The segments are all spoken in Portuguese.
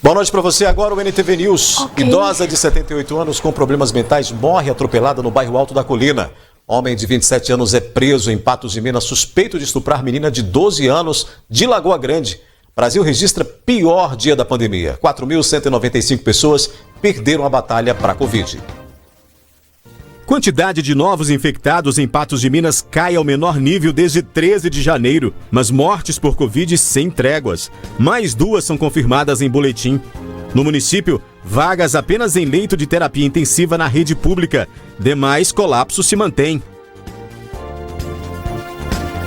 Boa noite para você. Agora o NTV News. Okay. Idosa de 78 anos com problemas mentais morre atropelada no bairro Alto da Colina. Homem de 27 anos é preso em Patos de Minas suspeito de estuprar menina de 12 anos de Lagoa Grande. Brasil registra pior dia da pandemia. 4.195 pessoas perderam a batalha para a Covid. Quantidade de novos infectados em Patos de Minas cai ao menor nível desde 13 de janeiro, mas mortes por Covid sem tréguas. Mais 2 são confirmadas em boletim. No município, vagas apenas em leito de terapia intensiva na rede pública. Demais colapsos se mantêm.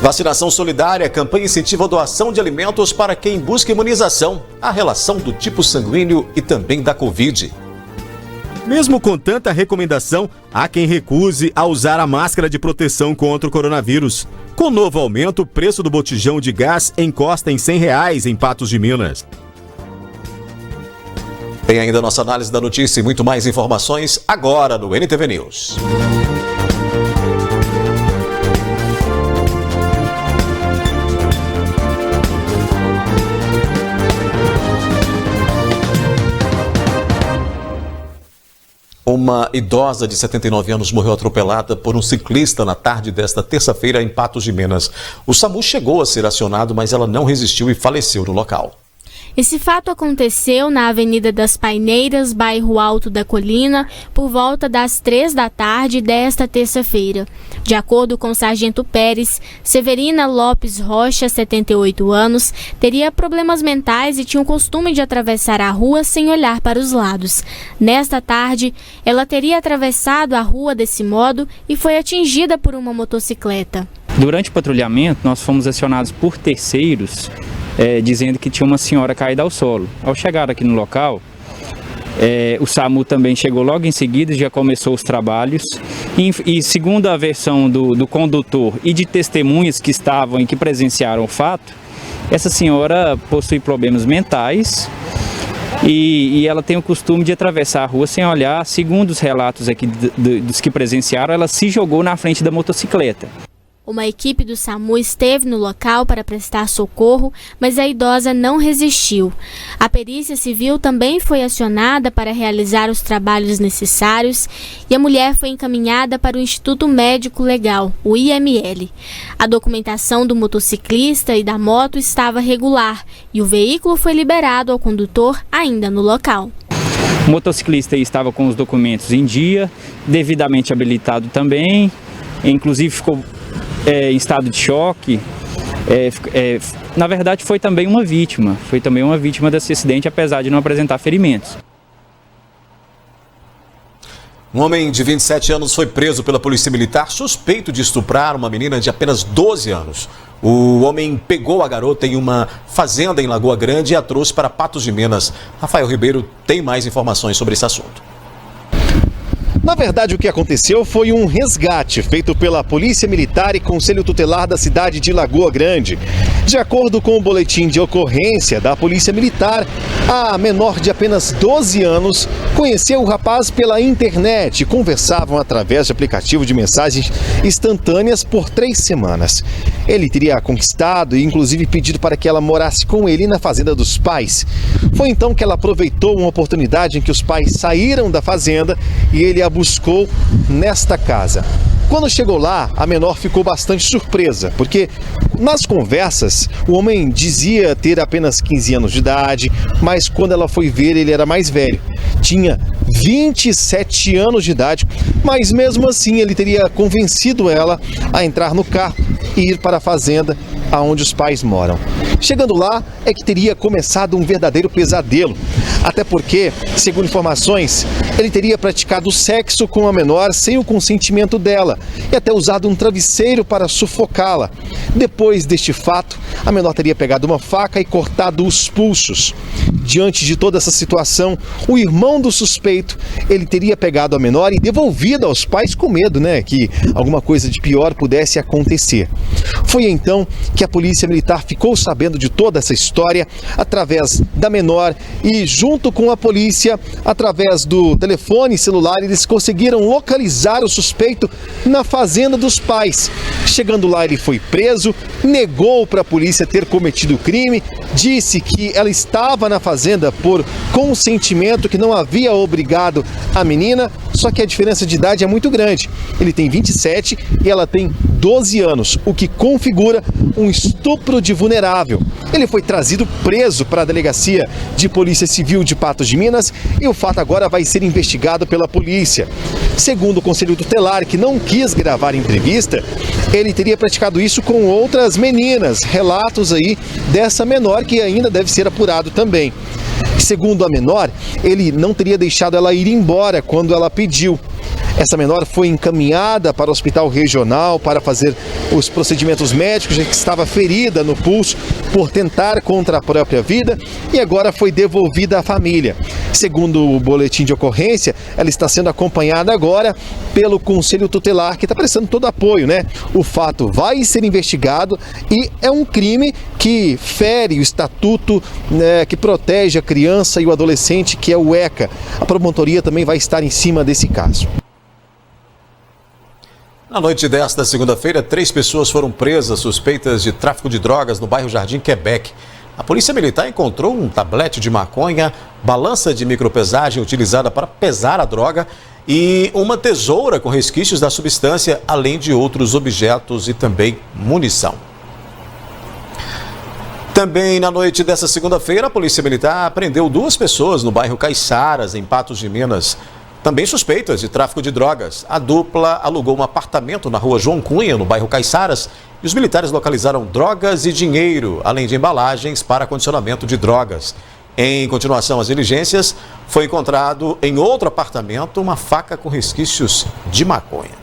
Vacinação solidária, campanha incentiva a doação de alimentos para quem busca imunização, a relação do tipo sanguíneo e também da Covid. Mesmo com tanta recomendação, há quem recuse a usar a máscara de proteção contra o coronavírus. Com novo aumento, o preço do botijão de gás encosta em R$100 em Patos de Minas. Tem ainda a nossa análise da notícia e muito mais informações agora no NTV News. Uma idosa de 79 anos morreu atropelada por um ciclista na tarde desta terça-feira em Patos de Minas. O SAMU chegou a ser acionado, mas ela não resistiu e faleceu no local. Esse fato aconteceu na Avenida das Paineiras, bairro Alto da Colina, por volta das 3 da tarde desta terça-feira. De acordo com o sargento Pérez, Severina Lopes Rocha, 78 anos, teria problemas mentais e tinha o costume de atravessar a rua sem olhar para os lados. Nesta tarde, ela teria atravessado a rua desse modo e foi atingida por uma motocicleta. Durante o patrulhamento, nós fomos acionados por terceiros, dizendo que tinha uma senhora caída ao solo. Ao chegar aqui no local, o SAMU também chegou logo em seguida, já começou os trabalhos. E segundo a versão do condutor e de testemunhas que estavam e que presenciaram o fato, essa senhora possui problemas mentais e ela tem o costume de atravessar a rua sem olhar. Segundo os relatos aqui dos que presenciaram, ela se jogou na frente da motocicleta. Uma equipe do SAMU esteve no local para prestar socorro, mas a idosa não resistiu. A perícia civil também foi acionada para realizar os trabalhos necessários e a mulher foi encaminhada para o Instituto Médico Legal, o IML. A documentação do motociclista e da moto estava regular e o veículo foi liberado ao condutor ainda no local. O motociclista estava com os documentos em dia, devidamente habilitado também, inclusive ficou em estado de choque. Na verdade foi também uma vítima desse acidente, apesar de não apresentar ferimentos. Um homem de 27 anos foi preso pela Polícia Militar suspeito de estuprar uma menina de apenas 12 anos. O homem pegou a garota em uma fazenda em Lagoa Grande e a trouxe para Patos de Minas. Rafael Ribeiro tem mais informações sobre esse assunto. Na verdade, o que aconteceu foi um resgate feito pela Polícia Militar e Conselho Tutelar da cidade de Lagoa Grande. De acordo com o boletim de ocorrência da Polícia Militar, a menor de apenas 12 anos conheceu o rapaz pela internet e conversavam através de aplicativo de mensagens instantâneas por 3 semanas. Ele teria conquistado e inclusive pedido para que ela morasse com ele na fazenda dos pais. Foi então que ela aproveitou uma oportunidade em que os pais saíram da fazenda e ele a buscou nesta casa. Quando chegou lá, a menor ficou bastante surpresa, porque nas conversas o homem dizia ter apenas 15 anos de idade, mas quando ela foi ver ele era mais velho. Tinha 27 anos de idade, mas mesmo assim ele teria convencido ela a entrar no carro e ir para a fazenda aonde os pais moram. Chegando lá é que teria começado um verdadeiro pesadelo, até porque, segundo informações, ele teria praticado sexo com a menor sem o consentimento dela e até usado um travesseiro para sufocá-la. Depois deste fato, a menor teria pegado uma faca e cortado os pulsos. Diante de toda essa situação, o irmão do suspeito, ele teria pegado a menor e devolvido aos pais com medo, que alguma coisa de pior pudesse acontecer. Foi então que a Polícia Militar ficou sabendo de toda essa história através da menor e junto junto com a polícia, através do telefone celular, eles conseguiram localizar o suspeito na fazenda dos pais. Chegando lá, ele foi preso, negou para a polícia ter cometido o crime, disse que ela estava na fazenda por consentimento, que não havia obrigado a menina, só que a diferença de idade é muito grande. Ele tem 27 e ela tem 12 anos, o que configura um estupro de vulnerável. Ele foi trazido preso para a Delegacia de Polícia Civil de Patos de Minas e o fato agora vai ser investigado pela polícia. Segundo o Conselho Tutelar, que não quis gravar entrevista, ele teria praticado isso com outras meninas. Relatos aí dessa menor que ainda deve ser apurado também. Segundo a menor, ele não teria deixado ela ir embora quando ela pediu. Essa menor foi encaminhada para o hospital regional para fazer os procedimentos médicos, já que estava ferida no pulso por tentar contra a própria vida e agora foi devolvida à família. Segundo o boletim de ocorrência, ela está sendo acompanhada agora pelo Conselho Tutelar, que está prestando todo apoio, né? O fato vai ser investigado e é um crime que fere o estatuto, né, que protege a criança e o adolescente, que é o ECA. A promotoria também vai estar em cima desse caso. Na noite desta segunda-feira, 3 pessoas foram presas suspeitas de tráfico de drogas no bairro Jardim Quebec. A Polícia Militar encontrou um tablete de maconha, balança de micropesagem utilizada para pesar a droga e uma tesoura com resquícios da substância, além de outros objetos e também munição. Também na noite desta segunda-feira, a Polícia Militar prendeu 2 pessoas no bairro Caiçaras, em Patos de Minas, também suspeitas de tráfico de drogas. A dupla alugou um apartamento na rua João Cunha, no bairro Caiçaras, e os militares localizaram drogas e dinheiro, além de embalagens para acondicionamento de drogas. Em continuação às diligências, foi encontrado em outro apartamento uma faca com resquícios de maconha.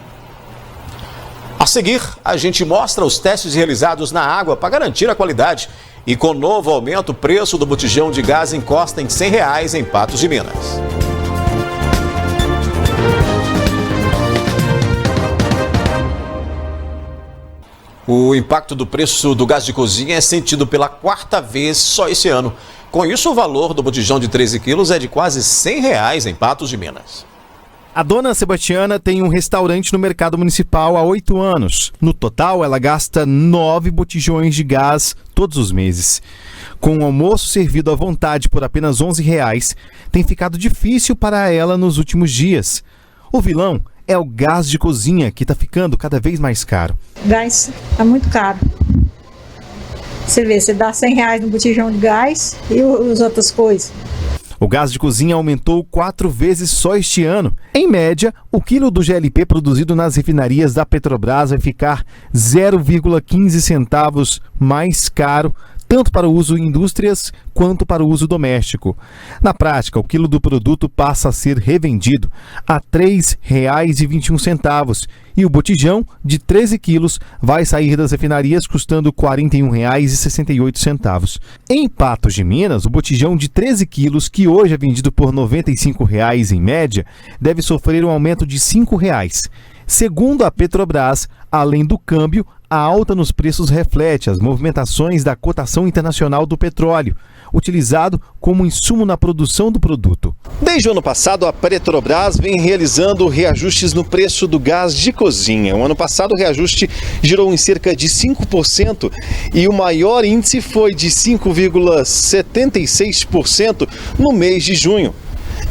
A seguir, a gente mostra os testes realizados na água para garantir a qualidade. E com novo aumento, o preço do botijão de gás encosta em R$100 em Patos de Minas. O impacto do preço do gás de cozinha é sentido pela 4ª vez só esse ano. Com isso, o valor do botijão de 13 quilos é de quase R$100 em Patos de Minas. A dona Sebastiana tem um restaurante no mercado municipal há 8 anos. No total, ela gasta 9 botijões de gás todos os meses. Com o almoço servido à vontade por apenas R$11, tem ficado difícil para ela nos últimos dias. O vilão é o gás de cozinha, que está ficando cada vez mais caro. Gás está muito caro. Você vê, você dá R$100 no botijão de gás e as outras coisas. O gás de cozinha aumentou 4 vezes só este ano. Em média, o quilo do GLP produzido nas refinarias da Petrobras vai ficar 0,15 centavos mais caro, tanto para o uso em indústrias quanto para o uso doméstico. Na prática, o quilo do produto passa a ser revendido a R$ 3,21 e o botijão de 13 quilos vai sair das refinarias custando R$ 41,68. Em Patos de Minas, o botijão de 13 quilos, que hoje é vendido por R$ 95,00 em média, deve sofrer um aumento de R$ 5,00. Segundo a Petrobras, além do câmbio, a alta nos preços reflete as movimentações da cotação internacional do petróleo, utilizado como insumo na produção do produto. Desde o ano passado, a Petrobras vem realizando reajustes no preço do gás de cozinha. O ano passado, o reajuste girou em cerca de 5% e o maior índice foi de 5,76% no mês de junho.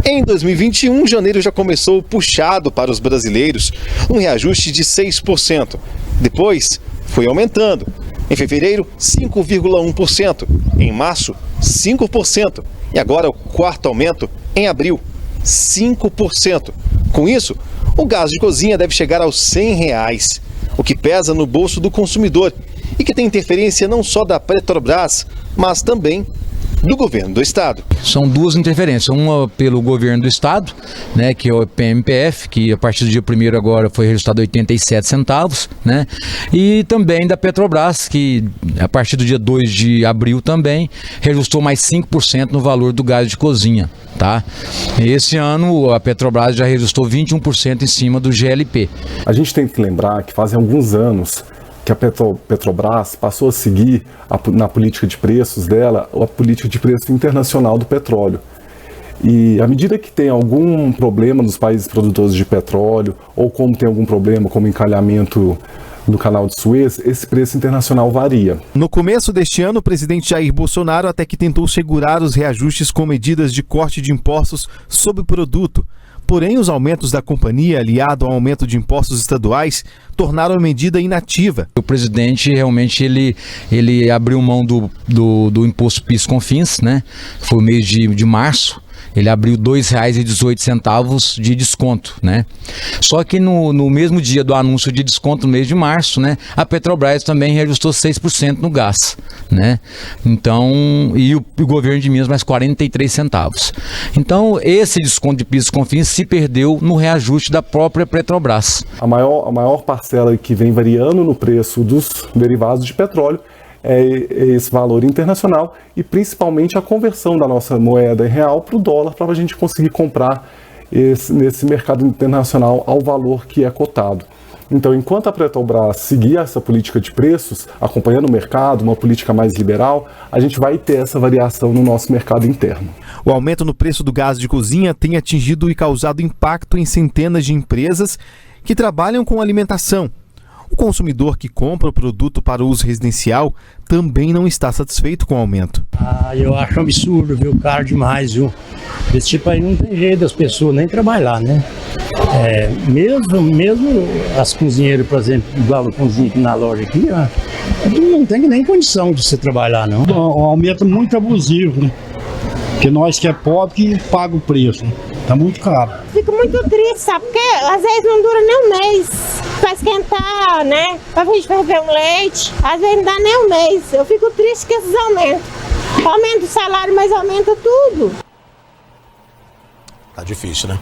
Em 2021, janeiro já começou puxado para os brasileiros, um reajuste de 6%. Depois, foi aumentando. Em fevereiro, 5,1%. Em março, 5%. E agora o 4º aumento, em abril, 5%. Com isso, o gás de cozinha deve chegar aos R$100, o que pesa no bolso do consumidor e que tem interferência não só da Petrobras, mas também do governo do estado. São 2 interferências, uma pelo governo do estado, né, que é o PMPF, que a partir do dia 1º agora foi reajustado 87 centavos, né, e também da Petrobras, que a partir do dia 2 de abril também reajustou mais 5% no valor do gás de cozinha, tá? Esse ano a Petrobras já reajustou 21% em cima do GLP. A gente tem que lembrar que fazem alguns anos que a Petrobras passou a seguir na política de preços dela, a política de preço internacional do petróleo. E à medida que tem algum problema nos países produtores de petróleo, ou como tem algum problema como encalhamento no canal de Suez, esse preço internacional varia. No começo deste ano, o presidente Jair Bolsonaro até que tentou segurar os reajustes com medidas de corte de impostos sobre o produto. Porém, os aumentos da companhia, aliado ao aumento de impostos estaduais, tornaram a medida inativa. O presidente realmente ele abriu mão do imposto PIS/COFINS, né? Foi o mês de março. Ele abriu R$ 2,18 de desconto, né? Só que no mesmo dia do anúncio de desconto, no mês de março, né, a Petrobras também reajustou 6% no gás, né? Então, e o governo de Minas mais 43 centavos. Então, esse desconto de PIS/COFINS se perdeu no reajuste da própria Petrobras. A maior parcela que vem variando no preço dos derivados de petróleo é esse valor internacional e principalmente a conversão da nossa moeda em real para o dólar, para a gente conseguir comprar nesse mercado internacional ao valor que é cotado. Então, enquanto a Petrobras seguir essa política de preços, acompanhando o mercado, uma política mais liberal, a gente vai ter essa variação no nosso mercado interno. O aumento no preço do gás de cozinha tem atingido e causado impacto em centenas de empresas que trabalham com alimentação. O consumidor que compra o produto para uso residencial também não está satisfeito com o aumento. Eu acho um absurdo, viu? Caro demais, viu? Esse tipo aí não tem jeito das pessoas nem trabalhar, né? Mesmo as cozinheiras, por exemplo, igual a cozinha aqui na loja aqui, ó, não tem nem condição de você trabalhar, não. Um aumento muito abusivo, né? Porque nós que é pobre que paga o preço, né? Tá muito caro. Fico muito triste, sabe? Porque às vezes não dura nem um mês pra esquentar, né? Pra gente ferver um leite. Às vezes não dá nem um mês. Eu fico triste com esses aumentos. Aumenta o salário, mas aumenta tudo. Tá difícil, né?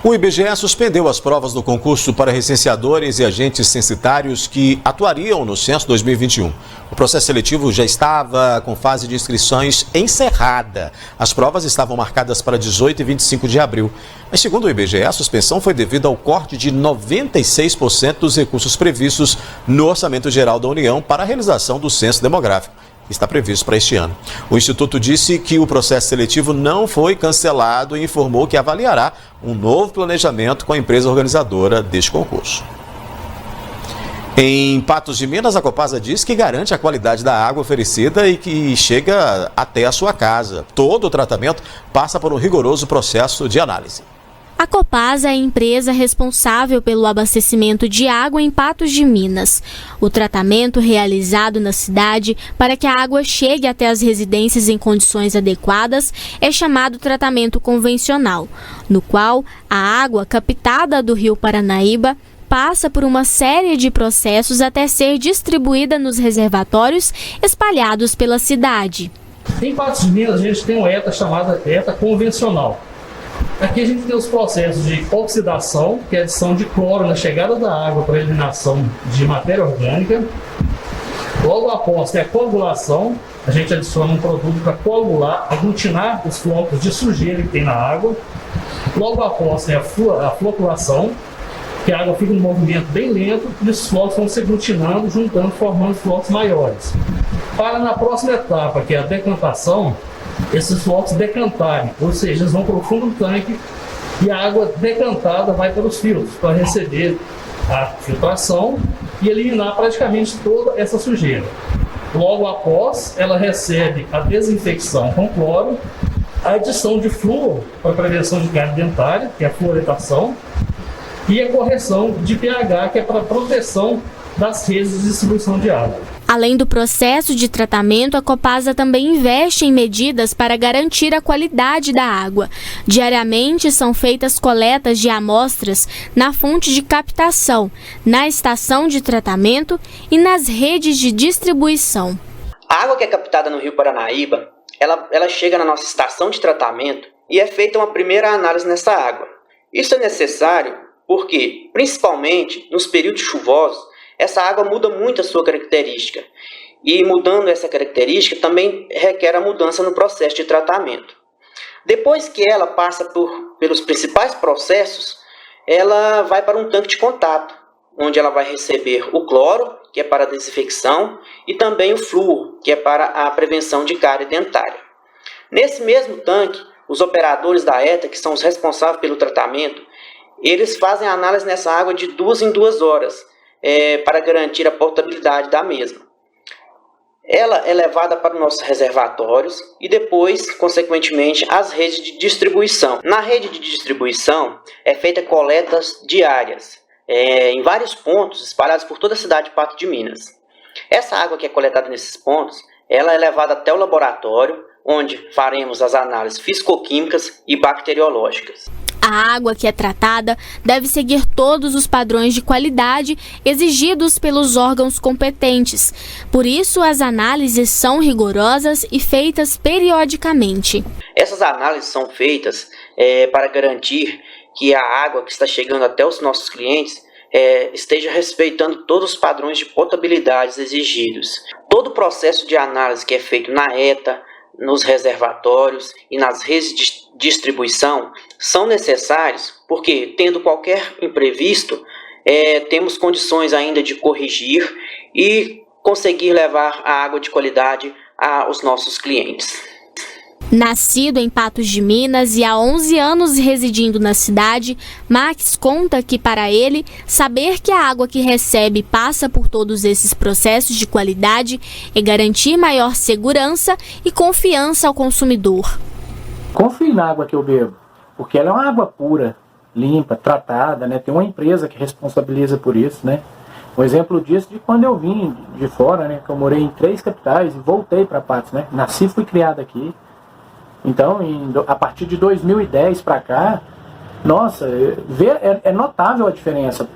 O IBGE suspendeu as provas do concurso para recenseadores e agentes censitários que atuariam no censo 2021. O processo seletivo já estava com fase de inscrições encerrada. As provas estavam marcadas para 18 e 25 de abril. Mas, segundo o IBGE, a suspensão foi devido ao corte de 96% dos recursos previstos no Orçamento Geral da União para a realização do censo demográfico, que está previsto para este ano. O Instituto disse que o processo seletivo não foi cancelado e informou que avaliará um novo planejamento com a empresa organizadora deste concurso. Em Patos de Minas, a Copasa diz que garante a qualidade da água oferecida e que chega até a sua casa. Todo o tratamento passa por um rigoroso processo de análise. A Copasa é a empresa responsável pelo abastecimento de água em Patos de Minas. O tratamento realizado na cidade para que a água chegue até as residências em condições adequadas é chamado tratamento convencional, no qual a água captada do Rio Paranaíba passa por uma série de processos até ser distribuída nos reservatórios espalhados pela cidade. Em Patos de Minas, a gente tem uma ETA chamada ETA convencional. Aqui a gente tem os processos de oxidação, que é a adição de cloro na chegada da água para eliminação de matéria orgânica. Logo após tem a coagulação, a gente adiciona um produto para coagular, aglutinar os flocos de sujeira que tem na água. Logo após tem a floculação, que a água fica em um movimento bem lento e os flocos vão se aglutinando, juntando, formando flocos maiores. Para na próxima etapa, que é a decantação, esses flocos decantarem, ou seja, eles vão para o fundo do tanque e a água decantada vai para os filtros para receber a filtração e eliminar praticamente toda essa sujeira. Logo após, ela recebe a desinfecção com cloro, a adição de flúor para prevenção de cárie dentária, que é a fluoretação, e a correção de pH, que é para proteção das redes de distribuição de água. Além do processo de tratamento, a Copasa também investe em medidas para garantir a qualidade da água. Diariamente são feitas coletas de amostras na fonte de captação, na estação de tratamento e nas redes de distribuição. A água que é captada no Rio Paranaíba, ela chega na nossa estação de tratamento e é feita uma primeira análise nessa água. Isso é necessário porque, principalmente nos períodos chuvosos, essa água muda muito a sua característica. E mudando essa característica também requer a mudança no processo de tratamento. Depois que ela passa pelos principais processos, ela vai para um tanque de contato, onde ela vai receber o cloro, que é para a desinfecção, e também o flúor, que é para a prevenção de cárie dentária. Nesse mesmo tanque, os operadores da ETA, que são os responsáveis pelo tratamento, eles fazem análise nessa água de 2 em 2 horas, para garantir a potabilidade da mesma. Ela é levada para os nossos reservatórios e depois, consequentemente, as redes de distribuição. Na rede de distribuição é feita coletas diárias, em vários pontos espalhados por toda a cidade de Patos de Minas. Essa água que é coletada nesses pontos, ela é levada até o laboratório, onde faremos as análises fisicoquímicas e bacteriológicas. A água que é tratada deve seguir todos os padrões de qualidade exigidos pelos órgãos competentes. Por isso, as análises são rigorosas e feitas periodicamente. Essas análises são feitas para garantir que a água que está chegando até os nossos clientes esteja respeitando todos os padrões de potabilidade exigidos. Todo o processo de análise que é feito na ETA, nos reservatórios e nas redes de distribuição são necessários porque, tendo qualquer imprevisto, temos condições ainda de corrigir e conseguir levar a água de qualidade aos nossos clientes. Nascido em Patos de Minas e há 11 anos residindo na cidade, Max conta que, para ele, saber que a água que recebe passa por todos esses processos de qualidade é garantir maior segurança e confiança ao consumidor. Confio na água que eu bebo, porque ela é uma água pura, limpa, tratada, né? Tem uma empresa que responsabiliza por isso, né? Um exemplo disso de quando eu vim de fora, né? Que eu morei em 3 capitais e voltei para Patos, né? Nasci e fui criado aqui. Então, a partir de 2010 para cá, nossa, é notável a diferença.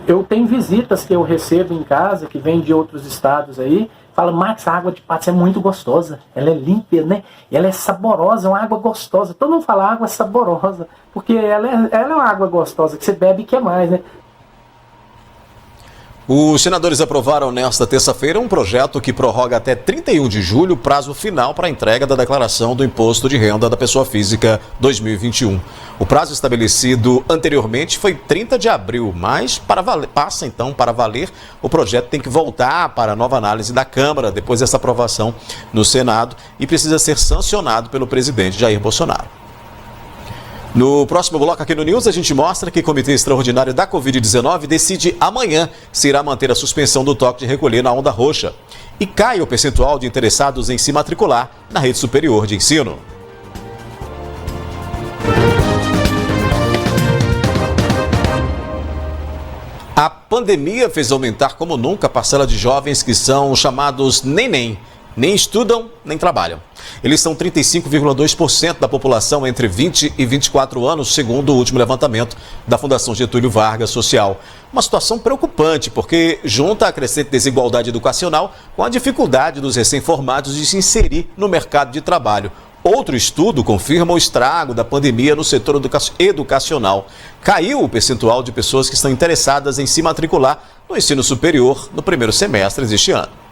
Eu tenho visitas que eu recebo em casa, que vêm de outros estados aí, fala, Max, a água de Patos é muito gostosa, ela é limpa, né? Ela é saborosa, é uma água gostosa. Todo mundo fala água saborosa, porque ela é uma água gostosa, que você bebe e quer mais, né? Os senadores aprovaram nesta terça-feira um projeto que prorroga até 31 de julho o prazo final para a entrega da declaração do Imposto de Renda da Pessoa Física 2021. O prazo estabelecido anteriormente foi 30 de abril, mas passa então para valer, o projeto tem que voltar para a nova análise da Câmara depois dessa aprovação no Senado e precisa ser sancionado pelo presidente Jair Bolsonaro. No próximo bloco aqui no News, a gente mostra que o Comitê Extraordinário da Covid-19 decide amanhã se irá manter a suspensão do toque de recolher na onda roxa. E cai o percentual de interessados em se matricular na rede superior de ensino. A pandemia fez aumentar como nunca a parcela de jovens que são chamados neném. Nem estudam, nem trabalham. Eles são 35,2% da população entre 20 e 24 anos, segundo o último levantamento da Fundação Getúlio Vargas Social. Uma situação preocupante, porque junta a crescente desigualdade educacional com a dificuldade dos recém-formados de se inserir no mercado de trabalho. Outro estudo confirma o estrago da pandemia no setor educacional. Caiu o percentual de pessoas que estão interessadas em se matricular no ensino superior no primeiro semestre deste ano.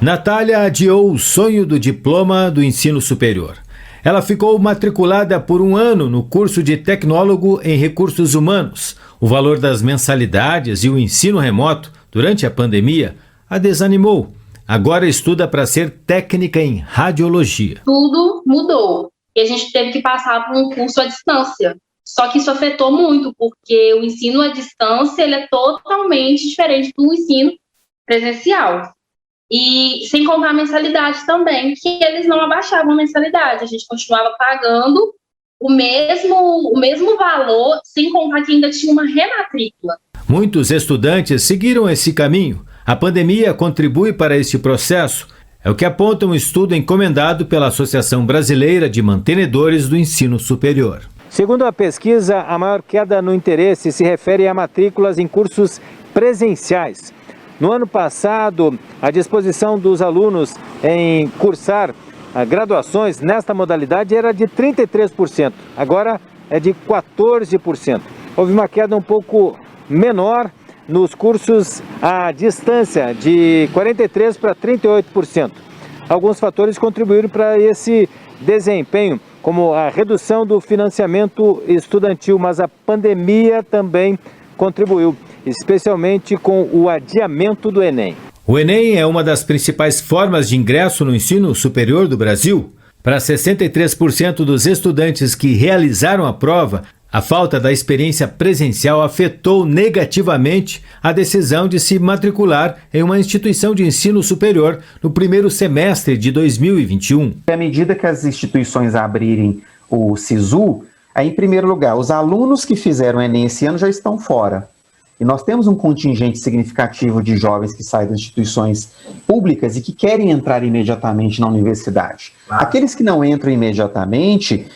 Natália adiou o sonho do diploma do ensino superior. Ela ficou matriculada por 1 ano no curso de tecnólogo em recursos humanos. O valor das mensalidades e o ensino remoto durante a pandemia a desanimou. Agora estuda para ser técnica em radiologia. Tudo mudou e a gente teve que passar por um curso à distância. Só que isso afetou muito, porque o ensino à distância ele é totalmente diferente do ensino presencial. E sem contar a mensalidade também, que eles não abaixavam a mensalidade, a gente continuava pagando o mesmo valor, sem contar que ainda tinha uma rematrícula. Muitos estudantes seguiram esse caminho. A pandemia contribui para este processo. É o que aponta um estudo encomendado pela Associação Brasileira de Mantenedores do Ensino Superior. Segundo a pesquisa, a maior queda no interesse se refere a matrículas em cursos presenciais. No ano passado, a disposição dos alunos em cursar graduações nesta modalidade era de 33%, agora é de 14%. Houve uma queda um pouco menor nos cursos à distância, de 43% para 38%. Alguns fatores contribuíram para esse desempenho, como a redução do financiamento estudantil, mas a pandemia também contribuiu, especialmente com o adiamento do Enem. O Enem é uma das principais formas de ingresso no ensino superior do Brasil. Para 63% dos estudantes que realizaram a prova, a falta da experiência presencial afetou negativamente a decisão de se matricular em uma instituição de ensino superior no primeiro semestre de 2021. À medida que as instituições abrirem o SISU, em primeiro lugar, os alunos que fizeram o Enem esse ano já estão fora. E nós temos um contingente significativo de jovens que saem das instituições públicas e que querem entrar imediatamente na universidade. Aqueles que não entram imediatamente,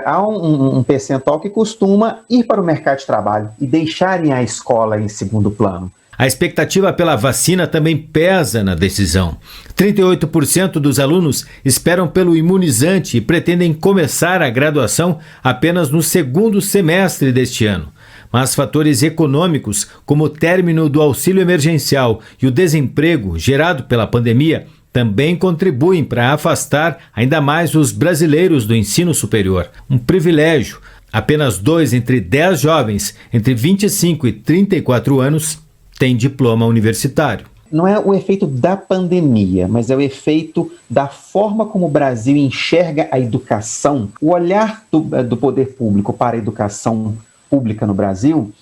há um percentual que costuma ir para o mercado de trabalho e deixarem a escola em segundo plano. A expectativa pela vacina também pesa na decisão. 38% dos alunos esperam pelo imunizante e pretendem começar a graduação apenas no segundo semestre deste ano. Mas fatores econômicos, como o término do auxílio emergencial e o desemprego gerado pela pandemia, também contribuem para afastar ainda mais os brasileiros do ensino superior. Um privilégio. Apenas 2 entre 10 jovens entre 25 e 34 anos têm diploma universitário. Não é o efeito da pandemia, mas é o efeito da forma como o Brasil enxerga a educação. O olhar do poder público para a educação pública no Brasil,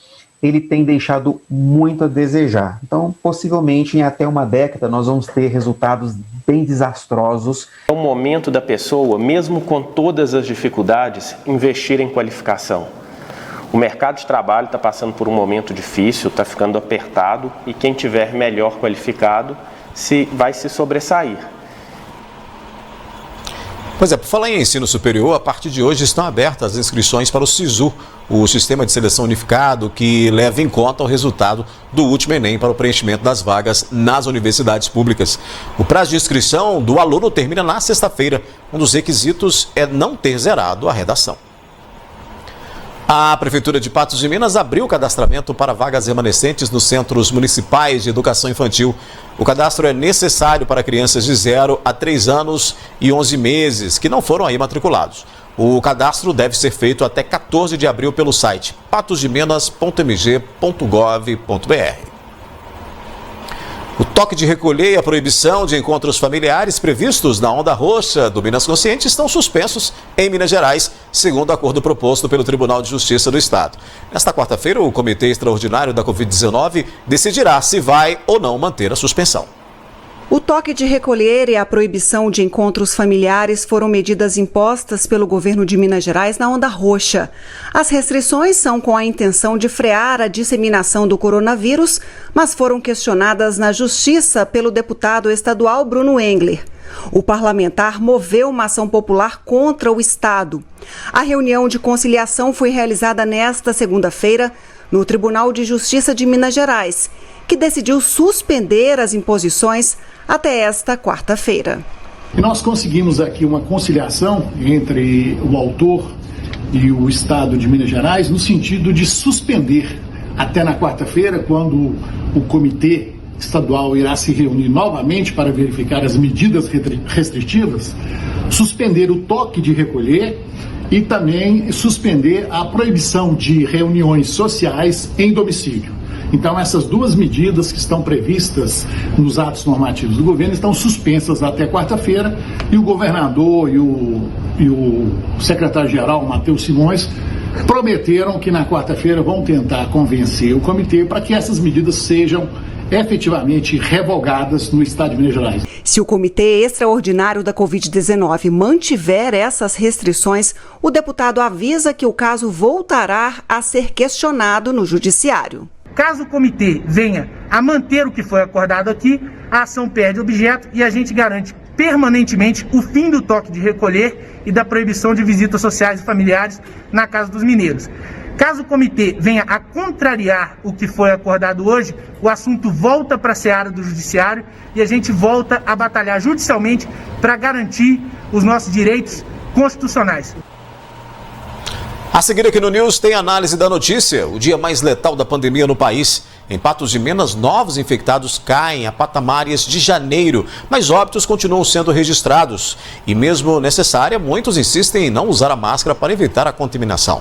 ele tem deixado muito a desejar. Então, possivelmente, em até uma década, nós vamos ter resultados bem desastrosos. É o momento da pessoa, mesmo com todas as dificuldades, investir em qualificação. O mercado de trabalho está passando por um momento difícil, está ficando apertado e quem tiver melhor qualificado vai se sobressair. Pois é, por falar em ensino superior, a partir de hoje estão abertas as inscrições para o SISU, o Sistema de Seleção Unificado, que leva em conta o resultado do último Enem para o preenchimento das vagas nas universidades públicas. O prazo de inscrição do aluno termina na sexta-feira. Um dos requisitos é não ter zerado a redação. A Prefeitura de Patos de Minas abriu o cadastramento para vagas remanescentes nos centros municipais de educação infantil. O cadastro é necessário para crianças de 0 a 3 anos e 11 meses que não foram aí matriculados. O cadastro deve ser feito até 14 de abril pelo site patosdeminas.mg.gov.br. O toque de recolher e a proibição de encontros familiares previstos na Onda Roxa do Minas Consciente estão suspensos em Minas Gerais, segundo acordo proposto pelo Tribunal de Justiça do Estado. Nesta quarta-feira, o Comitê Extraordinário da Covid-19 decidirá se vai ou não manter a suspensão. O toque de recolher e a proibição de encontros familiares foram medidas impostas pelo governo de Minas Gerais na Onda Roxa. As restrições são com a intenção de frear a disseminação do coronavírus, mas foram questionadas na Justiça pelo deputado estadual Bruno Engler. O parlamentar moveu uma ação popular contra o Estado. A reunião de conciliação foi realizada nesta segunda-feira no Tribunal de Justiça de Minas Gerais, que decidiu suspender as imposições até esta quarta-feira. Nós conseguimos aqui uma conciliação entre o autor e o Estado de Minas Gerais no sentido de suspender até na quarta-feira, quando o comitê estadual irá se reunir novamente para verificar as medidas restritivas, suspender o toque de recolher e também suspender a proibição de reuniões sociais em domicílio. Então, essas duas medidas que estão previstas nos atos normativos do governo estão suspensas até quarta-feira e o governador e o secretário-geral, Matheus Simões, prometeram que na quarta-feira vão tentar convencer o comitê para que essas medidas sejam efetivamente revogadas no estado de Minas Gerais. Se o Comitê Extraordinário da Covid-19 mantiver essas restrições, o deputado avisa que o caso voltará a ser questionado no Judiciário. Caso o comitê venha a manter o que foi acordado aqui, a ação perde objeto e a gente garante permanentemente o fim do toque de recolher e da proibição de visitas sociais e familiares na Casa dos Mineiros. Caso o comitê venha a contrariar o que foi acordado hoje, o assunto volta para a seara do Judiciário e a gente volta a batalhar judicialmente para garantir os nossos direitos constitucionais. A seguir aqui no News tem análise da notícia, o dia mais letal da pandemia no país. Em Patos de Minas, novos infectados caem a patamares de janeiro, mas óbitos continuam sendo registrados. E mesmo necessária, muitos insistem em não usar a máscara para evitar a contaminação.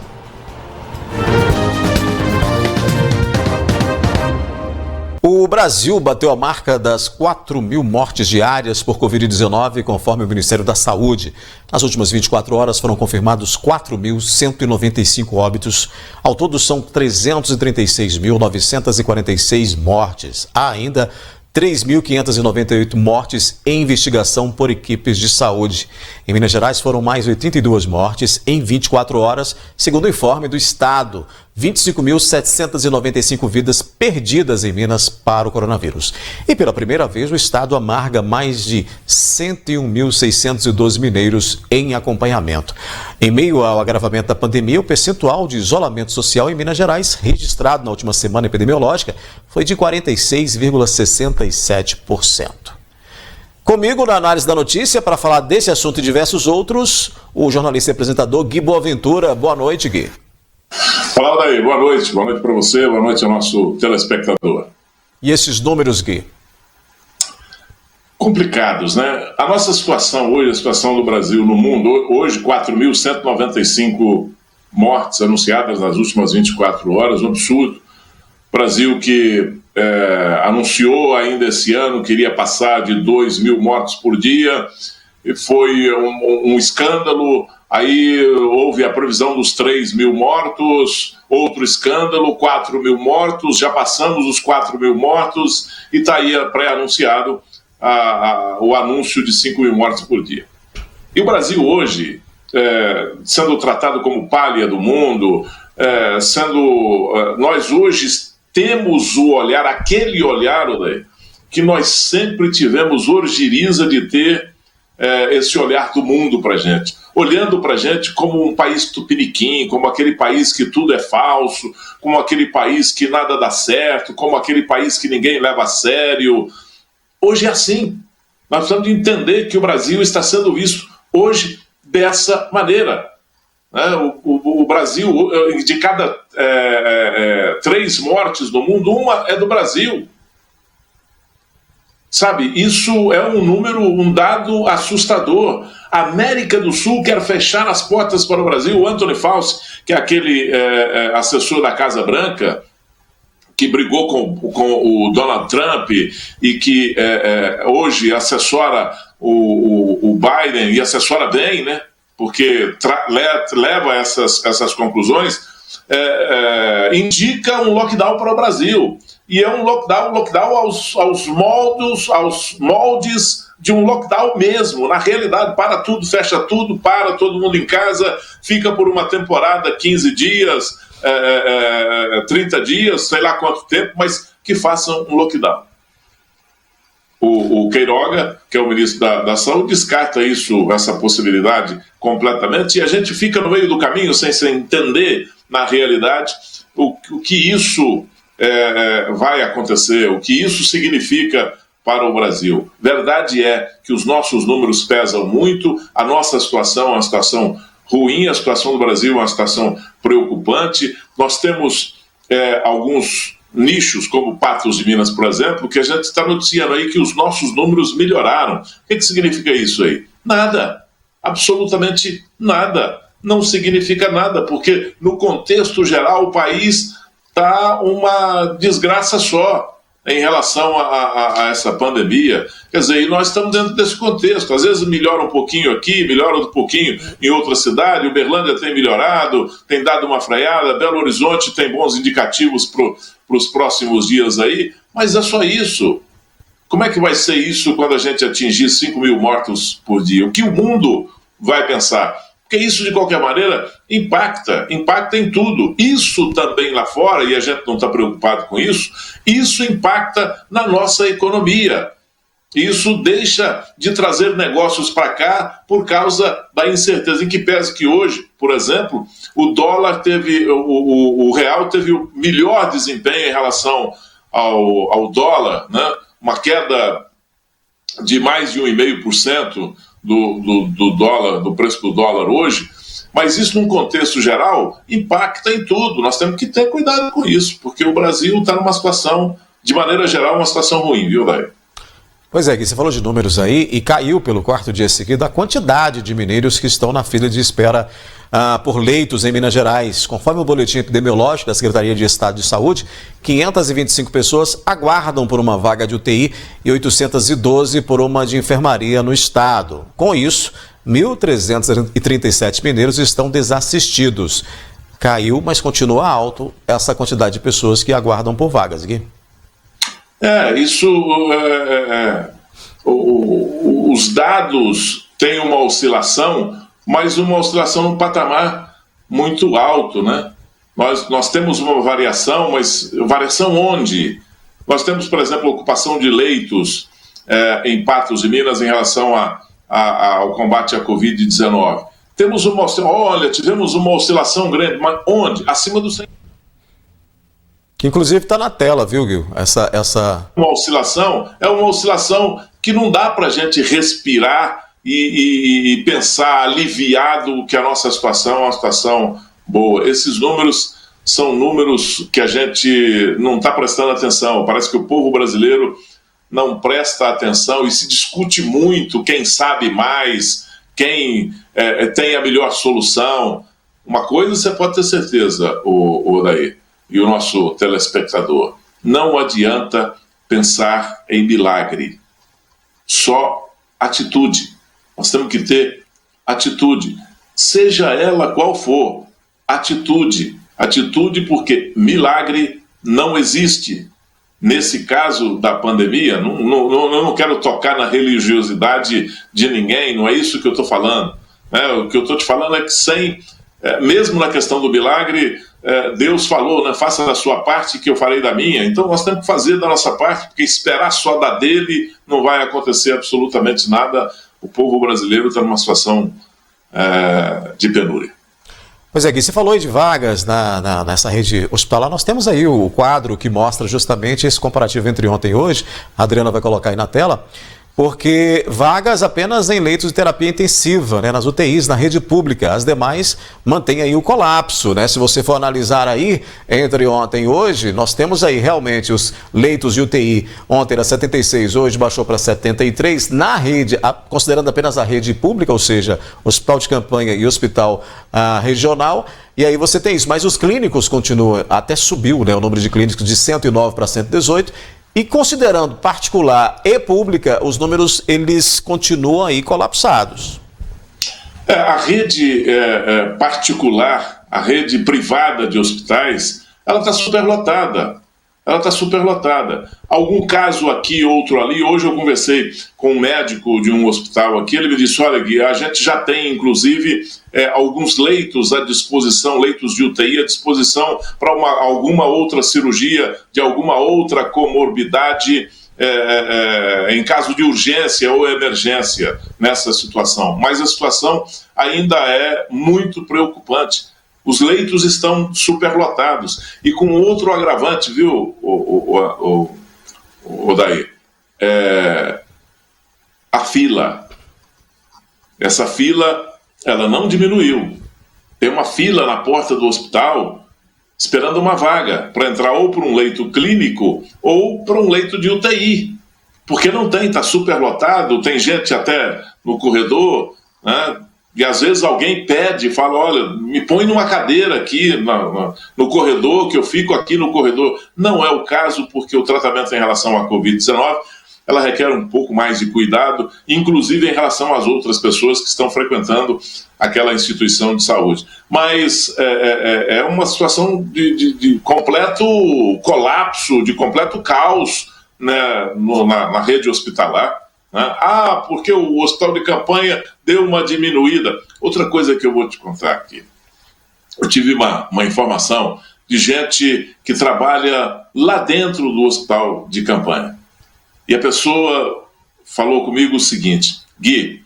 O O Brasil bateu a marca das 4.000 mortes diárias por Covid-19, conforme o Ministério da Saúde. Nas últimas 24 horas foram confirmados 4.195 óbitos. Ao todo são 336.946 mortes. Há ainda 3.598 mortes em investigação por equipes de saúde. Em Minas Gerais foram mais 82 mortes em 24 horas, segundo o informe do Estado. 25.795 vidas perdidas em Minas para o coronavírus. E pela primeira vez o Estado amarga mais de 101.612 mineiros em acompanhamento. Em meio ao agravamento da pandemia, o percentual de isolamento social em Minas Gerais, registrado na última semana epidemiológica, foi de 46,67%. Comigo na análise da notícia, para falar desse assunto e diversos outros, o jornalista e apresentador Gui Boaventura. Boa noite, Gui. Fala daí, boa noite para você, boa noite ao nosso telespectador. E esses números, Gui? Complicados, né? A nossa situação hoje, a situação do Brasil no mundo, hoje 4.195 mortes anunciadas nas últimas 24 horas, um absurdo. Brasil que anunciou ainda esse ano que iria passar de 2.000 mortes por dia, e foi um escândalo. Aí houve a previsão dos 3.000 mortos, outro escândalo, 4.000 mortos, já passamos os 4.000 mortos e está aí pré-anunciado o anúncio de 5.000 mortes por dia. E o Brasil hoje, sendo tratado como pária do mundo, nós hoje temos o olhar, aquele olhar, que nós sempre tivemos orgeriza de ter esse olhar do mundo para a gente. Olhando para a gente como um país tupiniquim, como aquele país que tudo é falso, como aquele país que nada dá certo, como aquele país que ninguém leva a sério. Hoje é assim. Nós precisamos de entender que o Brasil está sendo visto hoje dessa maneira. O Brasil, de cada 3 mortes no mundo, uma é do Brasil. Sabe, isso é um dado assustador. A América do Sul quer fechar as portas para o Brasil. O Anthony Fauci, que é aquele assessor da Casa Branca, que brigou com o Donald Trump e que hoje assessora o Biden, e assessora bem, né? Porque leva essas conclusões, indica um lockdown para o Brasil. E é um lockdown aos moldes de um lockdown mesmo. Na realidade, para tudo, fecha tudo, para todo mundo em casa, fica por uma temporada, 15 dias, 30 dias, sei lá quanto tempo, mas que façam um lockdown. O Queiroga, que é o ministro da Saúde, descarta essa possibilidade completamente, e a gente fica no meio do caminho sem entender, na realidade, o que isso vai acontecer, o que isso significa para o Brasil. Verdade é que os nossos números pesam muito, a nossa situação é uma situação ruim, a situação do Brasil é uma situação preocupante. Nós temos alguns nichos, como Patos de Minas, por exemplo, que a gente está noticiando aí que os nossos números melhoraram. O que significa isso aí? Nada. Absolutamente nada. Não significa nada, porque no contexto geral o país está uma desgraça só em relação a essa pandemia. Quer dizer, e nós estamos dentro desse contexto. Às vezes melhora um pouquinho aqui, melhora um pouquinho em outra cidade. Uberlândia tem melhorado, tem dado uma freada. Belo Horizonte tem bons indicativos para os próximos dias aí. Mas é só isso. Como é que vai ser isso quando a gente atingir 5.000 mortos por dia? O que o mundo vai pensar? Porque isso, de qualquer maneira, impacta em tudo. Isso também lá fora, e a gente não está preocupado com isso, isso impacta na nossa economia. Isso deixa de trazer negócios para cá por causa da incerteza. Em que pese que hoje, por exemplo, o dólar o real teve o melhor desempenho em relação ao dólar, né? Uma queda de mais de 1,5% do dólar, do preço do dólar hoje, mas isso num contexto geral impacta em tudo. Nós temos que ter cuidado com isso, porque o Brasil está numa situação, de maneira geral, uma situação ruim, viu, Daí? Pois é, Gui, você falou de números aí e caiu pelo 4º dia seguido a quantidade de mineiros que estão na fila de espera por leitos em Minas Gerais. Conforme o boletim epidemiológico da Secretaria de Estado de Saúde, 525 pessoas aguardam por uma vaga de UTI e 812 por uma de enfermaria no estado. Com isso, 1.337 mineiros estão desassistidos. Caiu, mas continua alto essa quantidade de pessoas que aguardam por vagas, Gui. Os dados têm uma oscilação, mas uma oscilação num patamar muito alto, né? Nós temos uma variação, mas variação onde? Nós temos, por exemplo, a ocupação de leitos em Patos de Minas em relação ao combate à Covid-19. Tivemos uma oscilação grande, mas onde? Acima do 100%. Que inclusive está na tela, viu, Gil? Uma oscilação que não dá para a gente respirar e pensar aliviado que a nossa situação é uma situação boa. Esses números são números que a gente não está prestando atenção. Parece que o povo brasileiro não presta atenção e se discute muito quem sabe mais, quem tem a melhor solução. Uma coisa você pode ter certeza, Odair, e o nosso telespectador, não adianta pensar em milagre, só atitude. Nós temos que ter atitude, seja ela qual for, atitude, porque milagre não existe. Nesse caso da pandemia, eu não quero tocar na religiosidade de ninguém, não é isso que eu estou falando. O que eu estou te falando é que mesmo na questão do milagre, Deus falou, né, faça da sua parte que eu farei da minha. Então nós temos que fazer da nossa parte, porque esperar só da dele não vai acontecer absolutamente nada. O povo brasileiro está numa situação de penúria. Pois é, Gui, você falou aí de vagas nessa rede hospitalar. Nós temos aí o quadro que mostra justamente esse comparativo entre ontem e hoje. A Adriana vai colocar aí na tela. Porque vagas apenas em leitos de terapia intensiva, né, nas UTIs, na rede pública. As demais mantêm aí o colapso, né? Se você for analisar aí, entre ontem e hoje, nós temos aí realmente os leitos de UTI. Ontem era 76, hoje baixou para 73. Na rede, considerando apenas a rede pública, ou seja, hospital de campanha e hospital regional. E aí você tem isso. Mas os clínicos continuam, até subiu, né, o número de clínicos de 109 para 118. E considerando particular e pública, os números eles continuam aí colapsados. A rede particular, a rede privada de hospitais, ela está superlotada. Algum caso aqui, outro ali. Hoje eu conversei com um médico de um hospital aqui, ele me disse, olha Gui, a gente já tem inclusive alguns leitos à disposição, leitos de UTI à disposição para alguma outra cirurgia, de alguma outra comorbidade em caso de urgência ou emergência nessa situação. Mas a situação ainda é muito preocupante. Os leitos estão superlotados. E com outro agravante, viu, Odair? A fila. Essa fila, ela não diminuiu. Tem uma fila na porta do hospital esperando uma vaga para entrar ou para um leito clínico ou para um leito de UTI. Porque não tem, está superlotado, tem gente até no corredor, né? E às vezes alguém pede, fala, olha, me põe numa cadeira aqui no corredor, que eu fico aqui no corredor. Não é o caso, porque o tratamento em relação à Covid-19, ela requer um pouco mais de cuidado, inclusive em relação às outras pessoas que estão frequentando aquela instituição de saúde. Mas é uma situação de completo colapso, de completo caos, né, na rede hospitalar. Porque o hospital de campanha deu uma diminuída. Outra coisa que eu vou te contar aqui. Eu tive uma informação de gente que trabalha lá dentro do hospital de campanha. E a pessoa falou comigo o seguinte, Gui,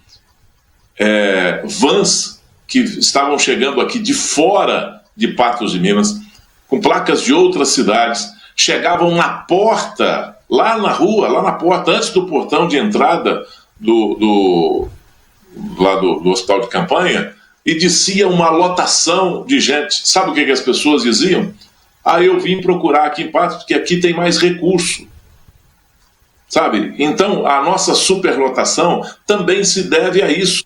vans que estavam chegando aqui de fora de Patos de Minas, com placas de outras cidades, chegavam na porta, lá na rua, lá na porta, antes do portão de entrada do hospital de campanha, e descia uma lotação de gente. Sabe o que as pessoas diziam? Eu vim procurar aqui em Patos, porque aqui tem mais recurso. Sabe? Então, a nossa superlotação também se deve a isso.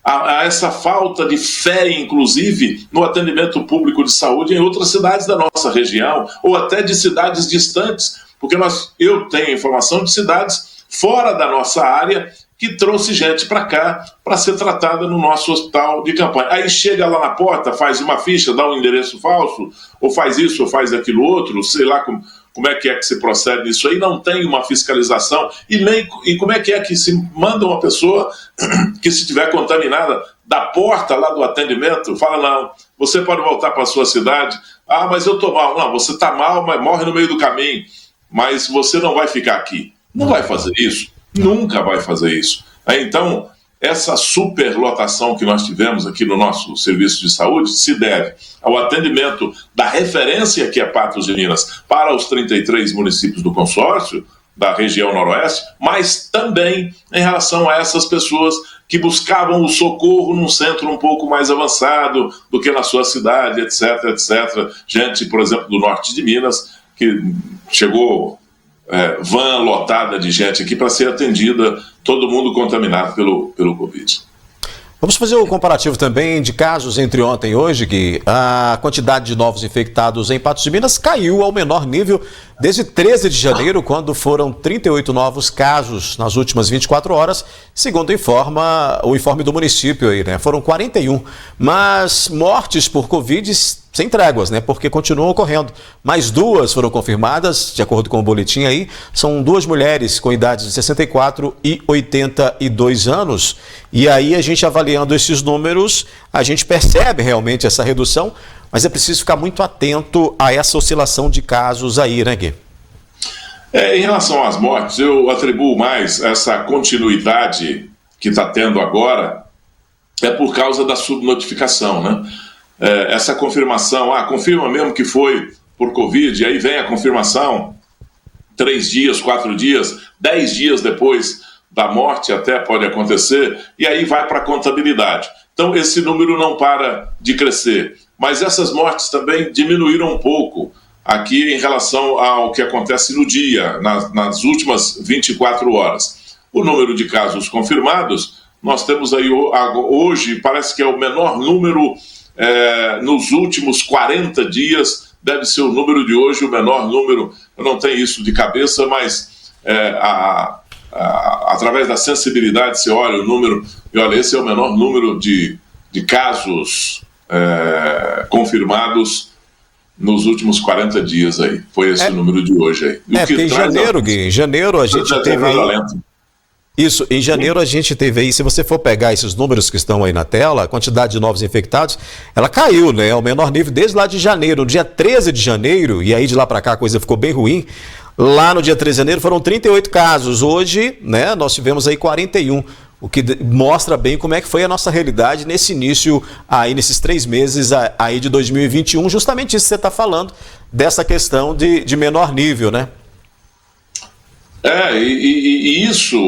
a essa falta de fé, inclusive, no atendimento público de saúde em outras cidades da nossa região, ou até de cidades distantes, porque eu tenho informação de cidades fora da nossa área que trouxe gente para cá para ser tratada no nosso hospital de campanha. Aí chega lá na porta, faz uma ficha, dá um endereço falso, ou faz isso, ou faz aquilo outro, sei lá como é que se procede nisso aí, não tem uma fiscalização, e como é que se manda uma pessoa que, se estiver contaminada, da porta lá do atendimento, fala, não, você pode voltar para a sua cidade, mas eu estou mal. Não, você está mal, mas morre no meio do caminho, mas você não vai ficar aqui. Não vai fazer isso. Nunca vai fazer isso. Então, essa superlotação que nós tivemos aqui no nosso serviço de saúde se deve ao atendimento da referência que é Patos de Minas para os 33 municípios do consórcio, da região noroeste, mas também em relação a essas pessoas que buscavam o socorro num centro um pouco mais avançado do que na sua cidade, etc, etc. Gente, por exemplo, do norte de Minas, que chegou van lotada de gente aqui para ser atendida, todo mundo contaminado pelo Covid. Vamos fazer o comparativo também de casos entre ontem e hoje, que a quantidade de novos infectados em Patos de Minas caiu ao menor nível desde 13 de janeiro, quando foram 38 novos casos nas últimas 24 horas, segundo informa o informe do município aí, né? Foram 41, mas mortes por Covid sem tréguas, né? Porque continuam ocorrendo. Mais 2 foram confirmadas, de acordo com o boletim aí, são 2 mulheres com idades de 64 e 82 anos. E aí a gente avaliando esses números, a gente percebe realmente essa redução, mas é preciso ficar muito atento a essa oscilação de casos aí, né, Gui? Em relação às mortes, eu atribuo mais essa continuidade que está tendo agora, por causa da subnotificação, né? Essa confirmação, confirma mesmo que foi por Covid, e aí vem a confirmação 3 dias, 4 dias, 10 dias depois da morte até pode acontecer, e aí vai para a contabilidade. Então esse número não para de crescer, mas essas mortes também diminuíram um pouco aqui em relação ao que acontece no dia, nas últimas 24 horas. O número de casos confirmados, nós temos aí hoje, parece que é o menor número nos últimos 40 dias, deve ser o número de hoje, o menor número, eu não tenho isso de cabeça, mas através da sensibilidade você olha o número, e olha, esse é o menor número de casos confirmados nos últimos 40 dias aí, foi esse o número de hoje aí. Porque em janeiro, Gui, em janeiro a gente teve aí... Isso, em janeiro a gente teve aí, se você for pegar esses números que estão aí na tela, a quantidade de novos infectados, ela caiu, né? Ao menor nível desde lá de janeiro. No dia 13 de janeiro, e aí de lá para cá a coisa ficou bem ruim, lá no dia 13 de janeiro foram 38 casos. Hoje, né, nós tivemos aí 41, o que mostra bem como é que foi a nossa realidade nesse início, aí nesses 3 meses aí de 2021, justamente isso que você está falando, dessa questão de menor nível, né? E isso,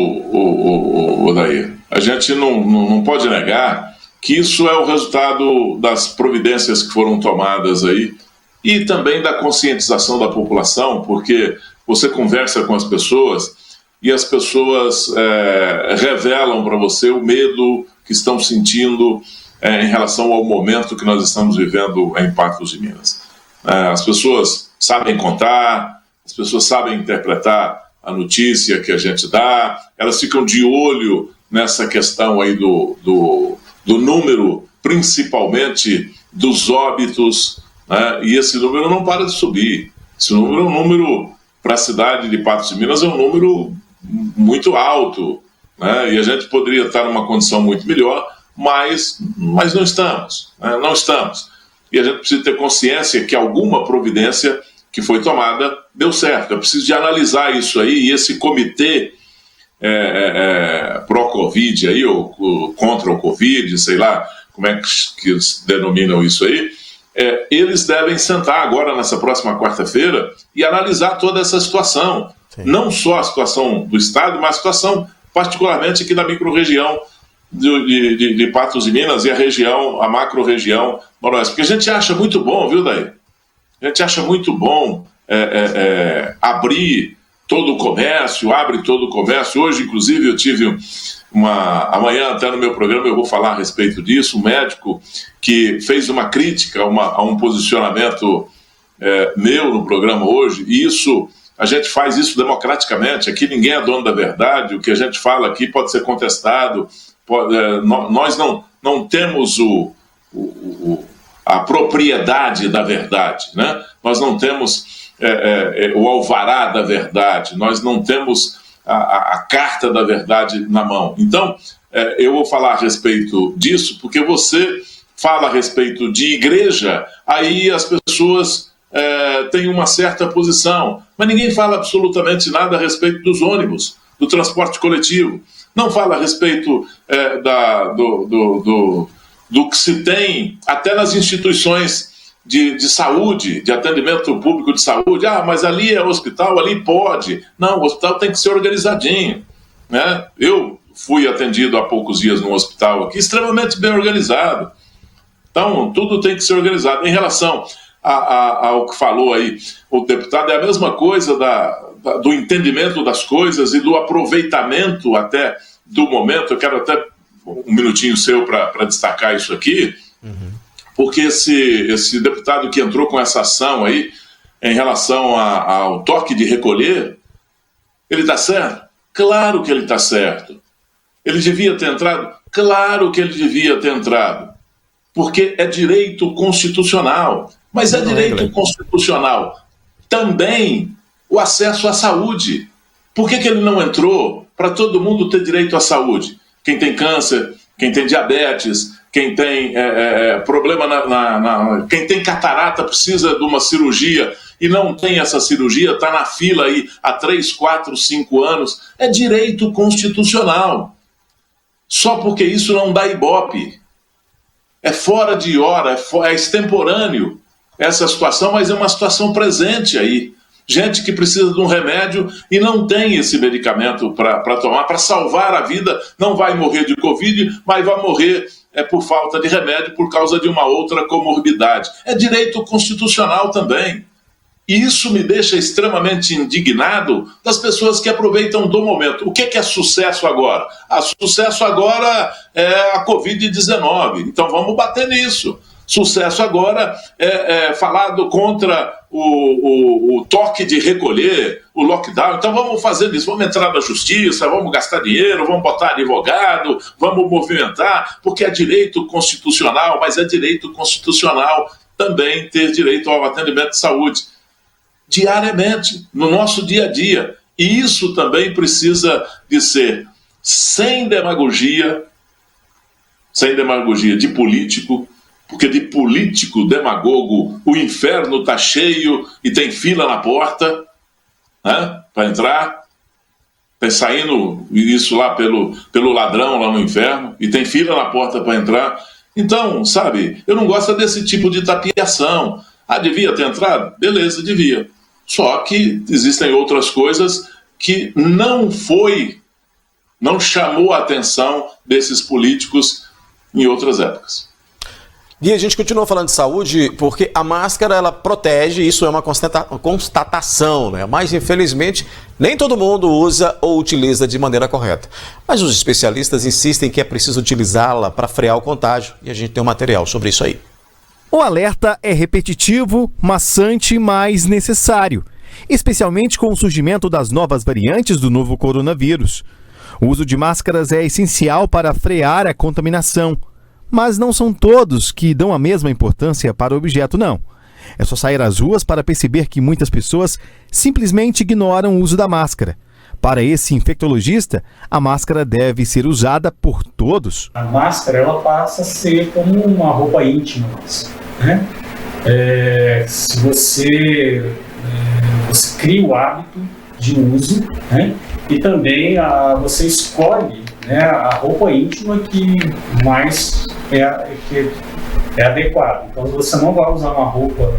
Odair, a gente não pode negar que isso é o resultado das providências que foram tomadas aí e também da conscientização da população, porque você conversa com as pessoas e as pessoas revelam para você o medo que estão sentindo em relação ao momento que nós estamos vivendo em Patos de Minas. As pessoas sabem contar, as pessoas sabem interpretar a notícia que a gente dá, elas ficam de olho nessa questão aí do número, principalmente dos óbitos, né? E esse número não para de subir. Esse número é um número, para a cidade de Patos de Minas, é um número muito alto, né? E a gente poderia estar numa condição muito melhor, mas não estamos, né? Não estamos. E a gente precisa ter consciência que alguma providência que foi tomada deu certo. É preciso de analisar isso aí, e esse comitê pró-Covid aí, ou contra o Covid, sei lá como é que eles denominam isso aí, eles devem sentar agora nessa próxima quarta-feira e analisar toda essa situação. Sim. Não só a situação do Estado, mas a situação particularmente aqui da micro-região de Patos de Minas e a macro-região noroeste. Porque a gente acha muito bom, viu, Daí? A gente acha muito bom abrir todo o comércio, abre todo o comércio. Hoje, inclusive, eu tive Amanhã, até no meu programa, eu vou falar a respeito disso, um médico que fez uma crítica a um posicionamento meu no programa hoje, e a gente faz isso democraticamente, aqui ninguém é dono da verdade, o que a gente fala aqui pode ser contestado, nós não temos a propriedade da verdade, né? Nós não temos o alvará da verdade, nós não temos a carta da verdade na mão. Então, eu vou falar a respeito disso, porque você fala a respeito de igreja, aí as pessoas têm uma certa posição, mas ninguém fala absolutamente nada a respeito dos ônibus, do transporte coletivo, não fala a respeito do que se tem até nas instituições de saúde, de atendimento público de saúde. Mas ali é hospital, ali pode. Não, o hospital tem que ser organizadinho, né? Eu fui atendido há poucos dias num hospital aqui, extremamente bem organizado. Então, tudo tem que ser organizado. Em relação ao que falou aí o deputado, é a mesma coisa do entendimento das coisas e do aproveitamento até do momento. Eu quero até um minutinho seu para destacar isso aqui, porque esse deputado que entrou com essa ação aí, em relação ao toque de recolher, ele está certo? Claro que ele está certo. Ele devia ter entrado? Claro que ele devia ter entrado. Porque é direito constitucional. Mas é direito constitucional também o acesso à saúde. Por que ele não entrou? Para todo mundo ter direito à saúde. Quem tem câncer, quem tem diabetes, quem tem problema quem tem catarata precisa de uma cirurgia e não tem essa cirurgia, está na fila aí há 3, 4, 5 anos. É direito constitucional. Só porque isso não dá ibope. É fora de hora, é extemporâneo essa situação, mas é uma situação presente aí. Gente que precisa de um remédio e não tem esse medicamento para tomar, para salvar a vida, não vai morrer de Covid, mas vai morrer por falta de remédio por causa de uma outra comorbidade. É direito constitucional também. E isso me deixa extremamente indignado das pessoas que aproveitam do momento. O que é sucesso agora? Sucesso agora é a Covid-19. Então vamos bater nisso. Sucesso agora é falado contra o toque de recolher, o lockdown. Então vamos fazer isso, vamos entrar na justiça, vamos gastar dinheiro, vamos botar advogado, vamos movimentar, porque é direito constitucional, mas é direito constitucional também ter direito ao atendimento de saúde diariamente, no nosso dia a dia. E isso também precisa de ser sem demagogia de político, porque de político demagogo o inferno está cheio e tem fila na porta, né, para entrar, está saindo isso lá pelo ladrão lá no inferno, e tem fila na porta para entrar. Então, sabe, eu não gosto desse tipo de tapiação. Devia ter entrado? Beleza, devia. Só que existem outras coisas que não chamou a atenção desses políticos em outras épocas. E a gente continua falando de saúde porque a máscara, ela protege, isso é uma constatação, né? Mas infelizmente nem todo mundo usa ou utiliza de maneira correta. Mas os especialistas insistem que é preciso utilizá-la para frear o contágio, e a gente tem um material sobre isso aí. O alerta é repetitivo, maçante, mas necessário, especialmente com o surgimento das novas variantes do novo coronavírus. O uso de máscaras é essencial para frear a contaminação, mas não são todos que dão a mesma importância para o objeto, não. É só sair às ruas para perceber que muitas pessoas simplesmente ignoram o uso da máscara. Para esse infectologista, a máscara deve ser usada por todos. A máscara, ela passa a ser como uma roupa íntima, né? Se você cria o hábito de uso, né? E também você escolhe, né, a roupa íntima que mais é adequada. Então você não vai usar uma roupa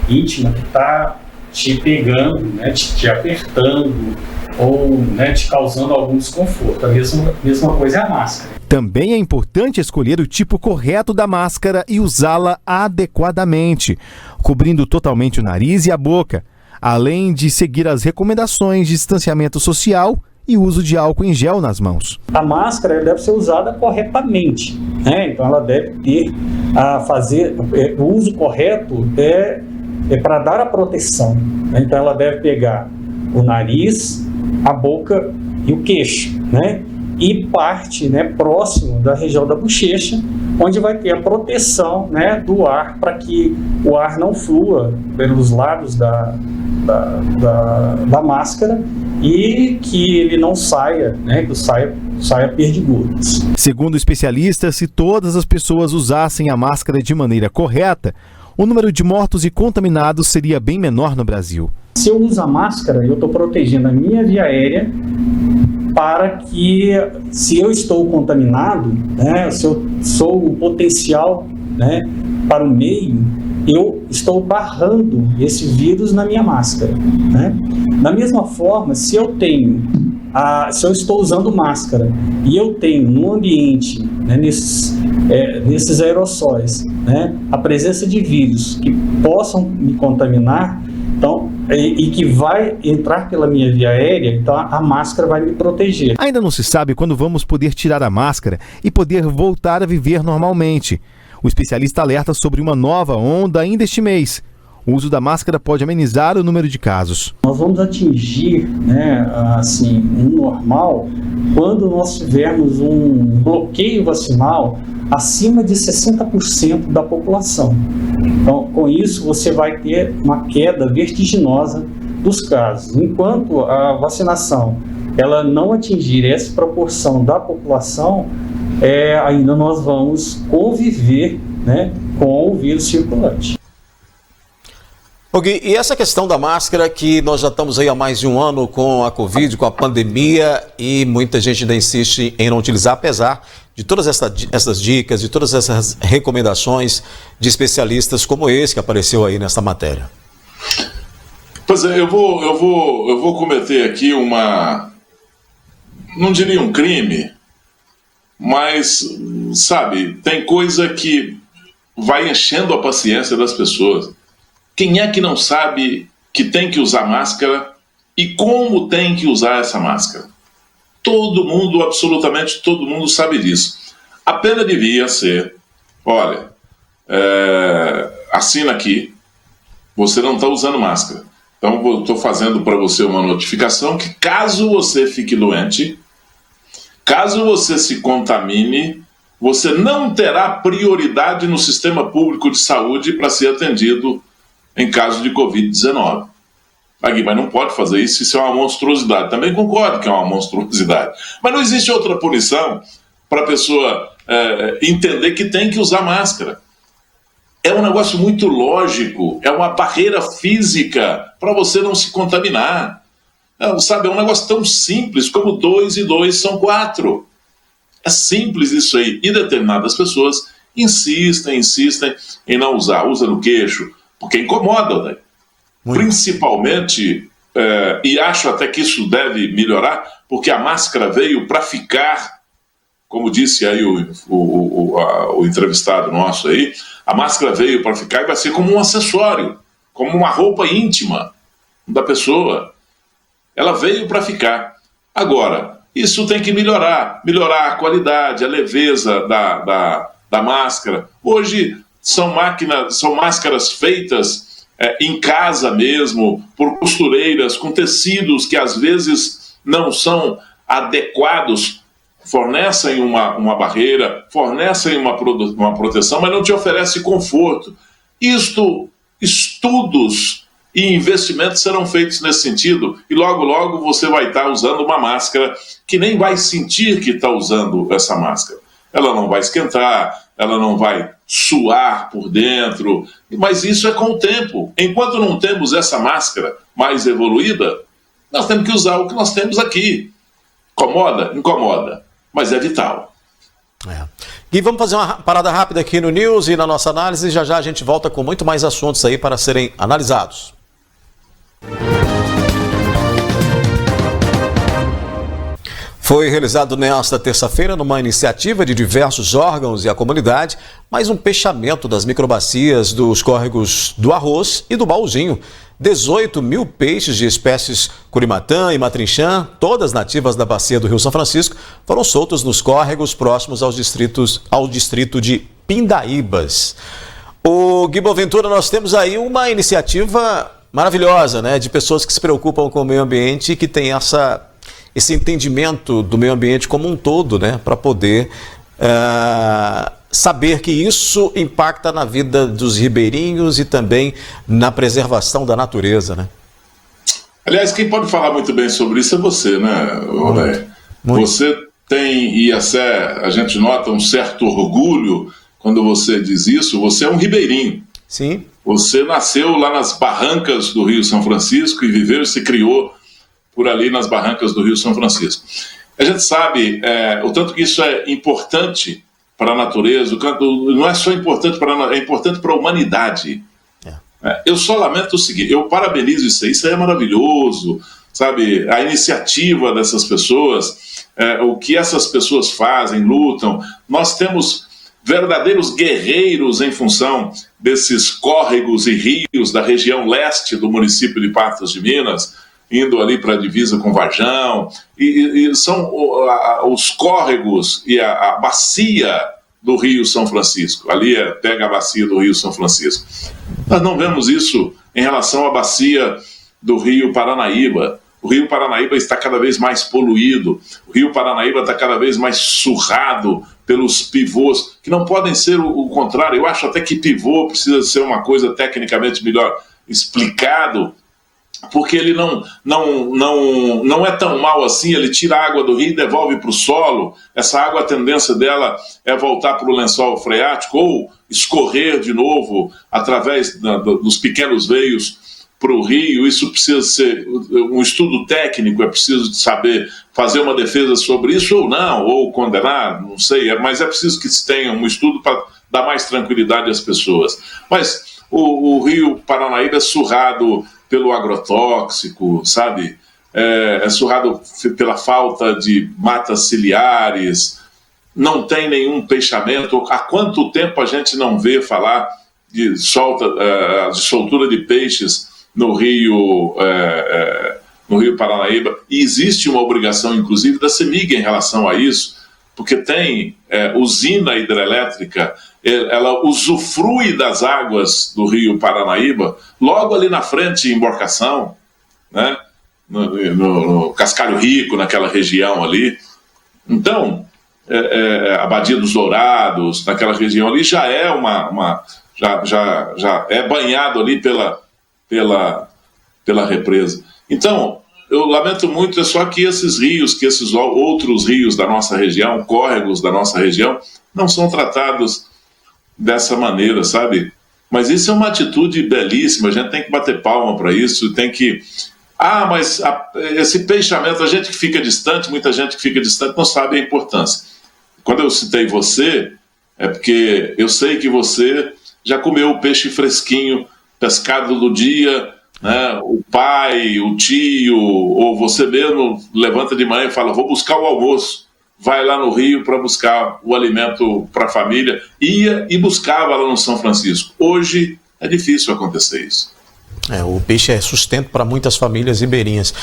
íntima que está te pegando, né, te apertando, ou, né, te causando algum desconforto. A mesma coisa é a máscara. Também é importante escolher o tipo correto da máscara e usá-la adequadamente, cobrindo totalmente o nariz e a boca, além de seguir as recomendações de distanciamento social e uso de álcool em gel nas mãos. A máscara deve ser usada corretamente, né? Então ela deve ter o uso correto para dar a proteção, né? Então ela deve pegar o nariz, a boca e o queixo, né? E parte, né, próximo da região da bochecha, onde vai ter a proteção, né, do ar, para que o ar não flua pelos lados da máscara e que ele não saia, né, que saia perdigotos. Segundo especialistas, se todas as pessoas usassem a máscara de maneira correta, o número de mortos e contaminados seria bem menor no Brasil. Se eu uso a máscara, eu estou protegendo a minha via aérea para que, se eu estou contaminado, né, se eu sou o potencial, né, para o meio, eu estou barrando esse vírus na minha máscara, né? Da mesma forma, se eu estou usando máscara e eu tenho no ambiente, né, nesses aerossóis, né, a presença de vírus que possam me contaminar, então, e que vai entrar pela minha via aérea, então a máscara vai me proteger. Ainda não se sabe quando vamos poder tirar a máscara e poder voltar a viver normalmente. O especialista alerta sobre uma nova onda ainda este mês. O uso da máscara pode amenizar o número de casos. Nós vamos atingir, né, assim, um normal quando nós tivermos um bloqueio vacinal acima de 60% da população. Então, com isso, você vai ter uma queda vertiginosa dos casos. Enquanto a vacinação ela não atingir essa proporção da população, ainda nós vamos conviver, né, com o vírus circulante. Gui, e essa questão da máscara, que nós já estamos aí há mais de um ano com a Covid, com a pandemia, e muita gente ainda insiste em não utilizar, apesar de todas essas dicas, de todas essas recomendações de especialistas como esse que apareceu aí nessa matéria. Pois é, eu vou cometer aqui não diria um crime, mas, sabe, tem coisa que vai enchendo a paciência das pessoas. Quem é que não sabe que tem que usar máscara e como tem que usar essa máscara? Todo mundo, absolutamente todo mundo sabe disso. A pena devia ser, olha, assina aqui, você não está usando máscara. Então eu estou fazendo para você uma notificação que caso você fique doente, caso você se contamine, você não terá prioridade no sistema público de saúde para ser atendido em caso de Covid-19. Mas não pode fazer isso é uma monstruosidade. Também concordo que é uma monstruosidade. Mas não existe outra punição para a pessoa entender que tem que usar máscara. É um negócio muito lógico, é uma barreira física para você não se contaminar. Sabe, é um negócio tão simples como 2 e 2 são 4. É simples isso aí. E determinadas pessoas insistem em não usar. Usa no queixo, porque incomoda, né? Principalmente, e acho até que isso deve melhorar, porque a máscara veio para ficar, como disse aí o entrevistado nosso aí, a máscara veio para ficar e vai ser como um acessório, como uma roupa íntima da pessoa. Ela veio para ficar. Agora, isso tem que melhorar a qualidade, a leveza da máscara. Hoje são máscaras feitas em casa mesmo, por costureiras, com tecidos que às vezes não são adequados, fornecem uma barreira, fornecem uma proteção, mas não te oferece conforto. Estudos e investimentos serão feitos nesse sentido, e logo logo você vai estar usando uma máscara que nem vai sentir que está usando essa máscara. Ela não vai esquentar, ela não vai suar por dentro, mas isso é com o tempo. Enquanto não temos essa máscara mais evoluída, nós temos que usar o que nós temos aqui. Incomoda? Incomoda, mas é vital. E vamos fazer uma parada rápida aqui no News e na nossa análise, já já a gente volta com muito mais assuntos aí para serem analisados. Foi realizado nesta terça-feira, numa iniciativa de diversos órgãos e a comunidade, mais um pechamento das microbacias dos córregos do Arroz e do Baúzinho, 18 mil peixes de espécies curimatã e matrinchã, todas nativas da bacia do Rio São Francisco, foram soltos nos córregos próximos ao distrito de Pindaíbas. O Gui Boaventura, nós temos aí uma iniciativa maravilhosa, né, de pessoas que se preocupam com o meio ambiente e que têm esse entendimento do meio ambiente como um todo, né, para poder saber que isso impacta na vida dos ribeirinhos e também na preservação da natureza, né? Aliás, quem pode falar muito bem sobre isso é você, né, Olé? Você tem, e a gente nota um certo orgulho quando você diz isso. Você é um ribeirinho. Sim. Você nasceu lá nas barrancas do Rio São Francisco e viveu e se criou por ali nas barrancas do Rio São Francisco. A gente sabe o tanto que isso é importante para a natureza, não é só importante é importante para a humanidade. Eu só lamento o seguinte, eu parabenizo isso aí é maravilhoso, sabe, a iniciativa dessas pessoas, o que essas pessoas fazem, lutam. Nós temos verdadeiros guerreiros em função desses córregos e rios da região leste do município de Patos de Minas, indo ali para a divisa com Varjão, e são os córregos e a bacia do Rio São Francisco. Ali pega a bacia do Rio São Francisco. Nós não vemos isso em relação à bacia do Rio Paranaíba. O Rio Paranaíba está cada vez mais poluído, o Rio Paranaíba está cada vez mais surrado pelos pivôs, que não podem ser o contrário. Eu acho até que pivô precisa ser uma coisa tecnicamente melhor explicado, porque ele não é tão mal assim. Ele tira a água do rio e devolve para o solo. Essa água, a tendência dela é voltar para o lençol freático ou escorrer de novo através dos pequenos veios para o rio. Isso precisa ser um estudo técnico, é preciso saber fazer uma defesa sobre isso ou não, ou condenar, não sei, mas é preciso que se tenha um estudo para dar mais tranquilidade às pessoas. Mas o Rio Paranaíba é surrado pelo agrotóxico, sabe? É surrado pela falta de matas ciliares, não tem nenhum peixamento. Há quanto tempo a gente não vê falar de soltura de peixes no Rio Paranaíba? E existe uma obrigação, inclusive, da CEMIG em relação a isso, porque tem usina hidrelétrica, ela usufrui das águas do Rio Paranaíba, logo ali na frente, em Embarcação, né? no Cascalho Rico, naquela região ali. Então, a Badia dos Dourados, naquela região ali, já é já é banhado ali pela represa. Então, eu lamento muito, é só que esses rios, que esses outros rios da nossa região, córregos da nossa região, não são tratados dessa maneira, sabe? Mas isso é uma atitude belíssima, a gente tem que bater palma para isso, tem que... mas esse peixamento, a gente que fica distante, muita gente que fica distante não sabe a importância. Quando eu citei você, é porque eu sei que você já comeu o peixe fresquinho, pescado do dia, né? O pai, o tio, ou você mesmo levanta de manhã e fala, vou buscar o almoço, vai lá no Rio para buscar o alimento para a família. Ia e buscava lá no São Francisco. Hoje é difícil acontecer isso. O peixe é sustento para muitas famílias ribeirinhas.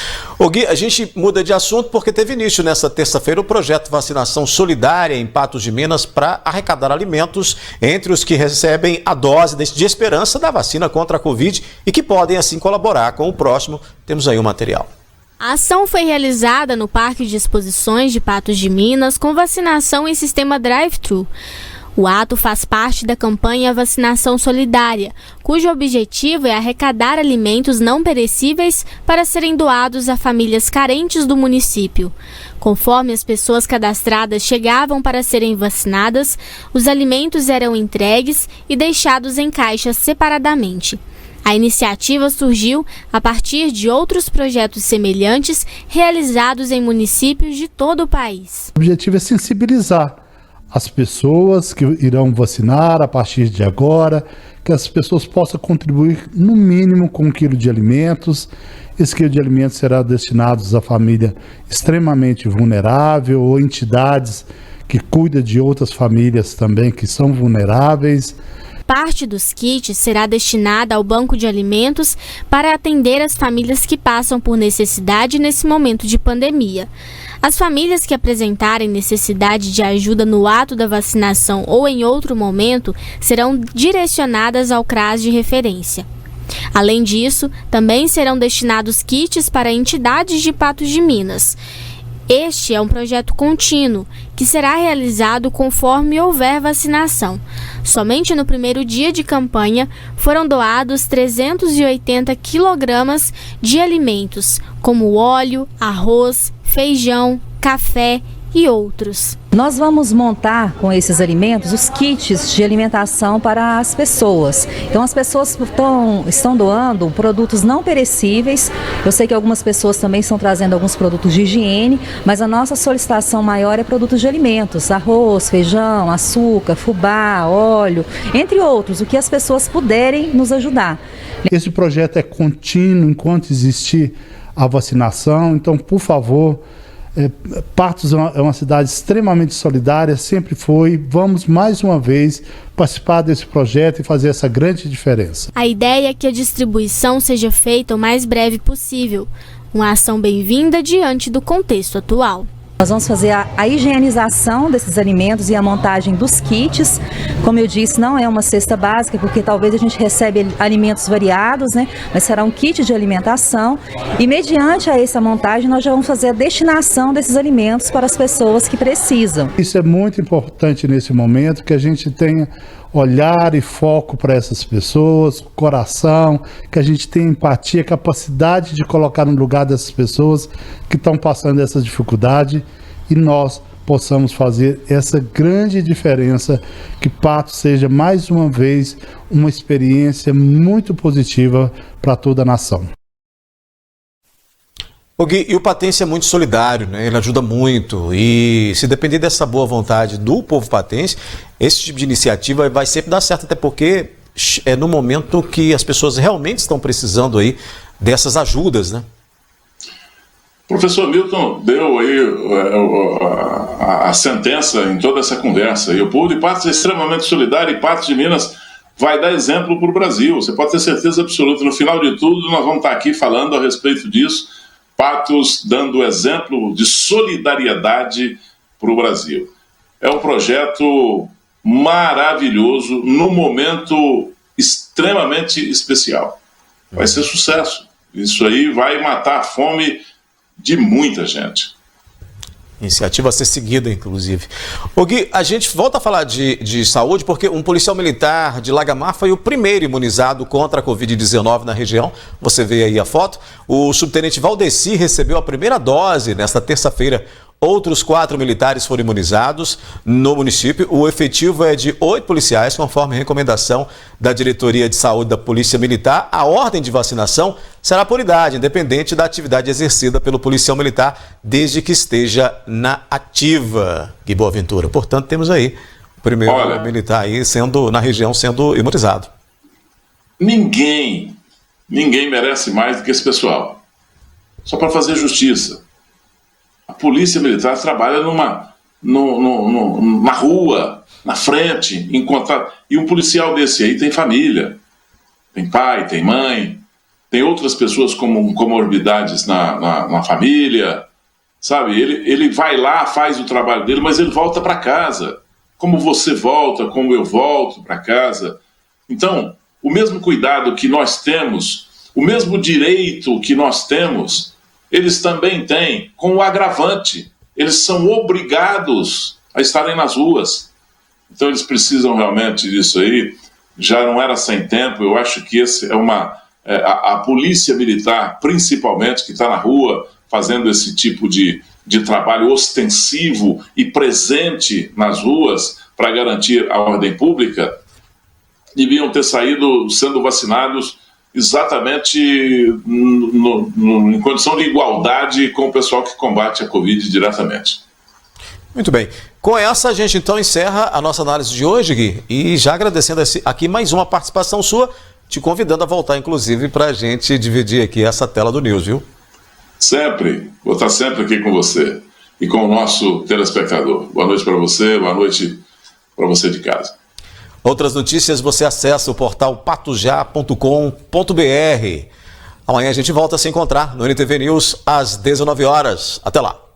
Gui, a gente muda de assunto porque teve início nesta terça-feira o projeto Vacinação Solidária em Patos de Minas para arrecadar alimentos entre os que recebem a dose de esperança da vacina contra a Covid e que podem assim colaborar com o próximo. Temos aí o material. A ação foi realizada no Parque de Exposições de Patos de Minas com vacinação em sistema drive-thru. O ato faz parte da campanha Vacinação Solidária, cujo objetivo é arrecadar alimentos não perecíveis para serem doados a famílias carentes do município. Conforme as pessoas cadastradas chegavam para serem vacinadas, os alimentos eram entregues e deixados em caixas separadamente. A iniciativa surgiu a partir de outros projetos semelhantes realizados em municípios de todo o país. O objetivo é sensibilizar as pessoas que irão vacinar a partir de agora, que as pessoas possam contribuir no mínimo com 1 quilo de alimentos. Esse quilo de alimentos será destinado a família extremamente vulnerável ou entidades que cuidam de outras famílias também que são vulneráveis. parte dos kits será destinada ao banco de alimentos para atender as famílias que passam por necessidade nesse momento de pandemia. As famílias que apresentarem necessidade de ajuda no ato da vacinação ou em outro momento serão direcionadas ao CRAS de referência. Além disso, também serão destinados kits para entidades de Patos de Minas. Este é um projeto contínuo, que será realizado conforme houver vacinação. Somente no primeiro dia de campanha foram doados 380 quilogramas de alimentos, como óleo, arroz, feijão, café e outros. Nós vamos montar com esses alimentos os kits de alimentação para as pessoas. Então as pessoas estão doando produtos não perecíveis. Eu sei que algumas pessoas também estão trazendo alguns produtos de higiene, mas a nossa solicitação maior é produtos de alimentos, arroz, feijão, açúcar, fubá, óleo, entre outros, o que as pessoas puderem nos ajudar. Esse projeto é contínuo enquanto existir a vacinação, então, por favor, Patos é uma cidade extremamente solidária, sempre foi. Vamos mais uma vez participar desse projeto e fazer essa grande diferença. A ideia é que a distribuição seja feita o mais breve possível, uma ação bem-vinda diante do contexto atual. Nós vamos fazer a higienização desses alimentos e a montagem dos kits. Como eu disse, não é uma cesta básica, porque talvez a gente recebe alimentos variados, né? Mas será um kit de alimentação. E mediante a essa montagem, nós já vamos fazer a destinação desses alimentos para as pessoas que precisam. Isso é muito importante nesse momento, que a gente tenha olhar e foco para essas pessoas, coração, que a gente tenha empatia, capacidade de colocar no lugar dessas pessoas que estão passando essa dificuldade e nós possamos fazer essa grande diferença, que Patos seja mais uma vez uma experiência muito positiva para toda a nação. O Gui, e o patense é muito solidário, né? Ele ajuda muito e se depender dessa boa vontade do povo patense, esse tipo de iniciativa vai sempre dar certo, até porque é no momento que as pessoas realmente estão precisando aí dessas ajudas, né? Professor Milton deu aí a sentença em toda essa conversa, e o povo de Patos é extremamente solidário e Patos de Minas vai dar exemplo para o Brasil, você pode ter certeza absoluta. No final de tudo, nós vamos estar aqui falando a respeito disso, Patos dando exemplo de solidariedade para o Brasil. É um projeto maravilhoso, num momento extremamente especial. Vai ser sucesso. Isso aí vai matar a fome de muita gente. Iniciativa a ser seguida, inclusive. O Gui, a gente volta a falar de saúde porque um policial militar de Lagamar foi o primeiro imunizado contra a Covid-19 na região. Você vê aí a foto. O subtenente Valdeci recebeu a primeira dose nesta terça-feira. Outros 4 militares foram imunizados no município. O efetivo é de 8 policiais, conforme recomendação da Diretoria de Saúde da Polícia Militar. A ordem de vacinação será por idade, independente da atividade exercida pelo policial militar, desde que esteja na ativa. Que boa aventura. Portanto, temos aí o primeiro militar aí na região sendo imunizado. Ninguém merece mais do que esse pessoal. Só para fazer justiça. A polícia militar trabalha na rua, na frente, e um policial desse aí tem família, tem pai, tem mãe, tem outras pessoas com comorbidades na família, sabe? Ele vai lá, faz o trabalho dele, mas ele volta para casa, como você volta, como eu volto para casa. Então, o mesmo cuidado que nós temos, o mesmo direito que nós temos, eles também têm, com o agravante. Eles são obrigados a estarem nas ruas. Então eles precisam realmente disso aí. Já não era sem tempo, eu acho que esse é a polícia militar, principalmente, que está na rua, fazendo esse tipo de trabalho ostensivo e presente nas ruas para garantir a ordem pública, deviam ter saído sendo vacinados exatamente em condição de igualdade com o pessoal que combate a Covid diretamente. Muito bem. Com essa, a gente então encerra a nossa análise de hoje, Gui, e já agradecendo aqui mais uma participação sua, te convidando a voltar, inclusive, para a gente dividir aqui essa tela do News, viu? Sempre. Vou estar sempre aqui com você e com o nosso telespectador. Boa noite para você, boa noite para você de casa. Outras notícias você acessa o portal patujá.com.br. Amanhã a gente volta a se encontrar no NTV News às 19 horas. Até lá.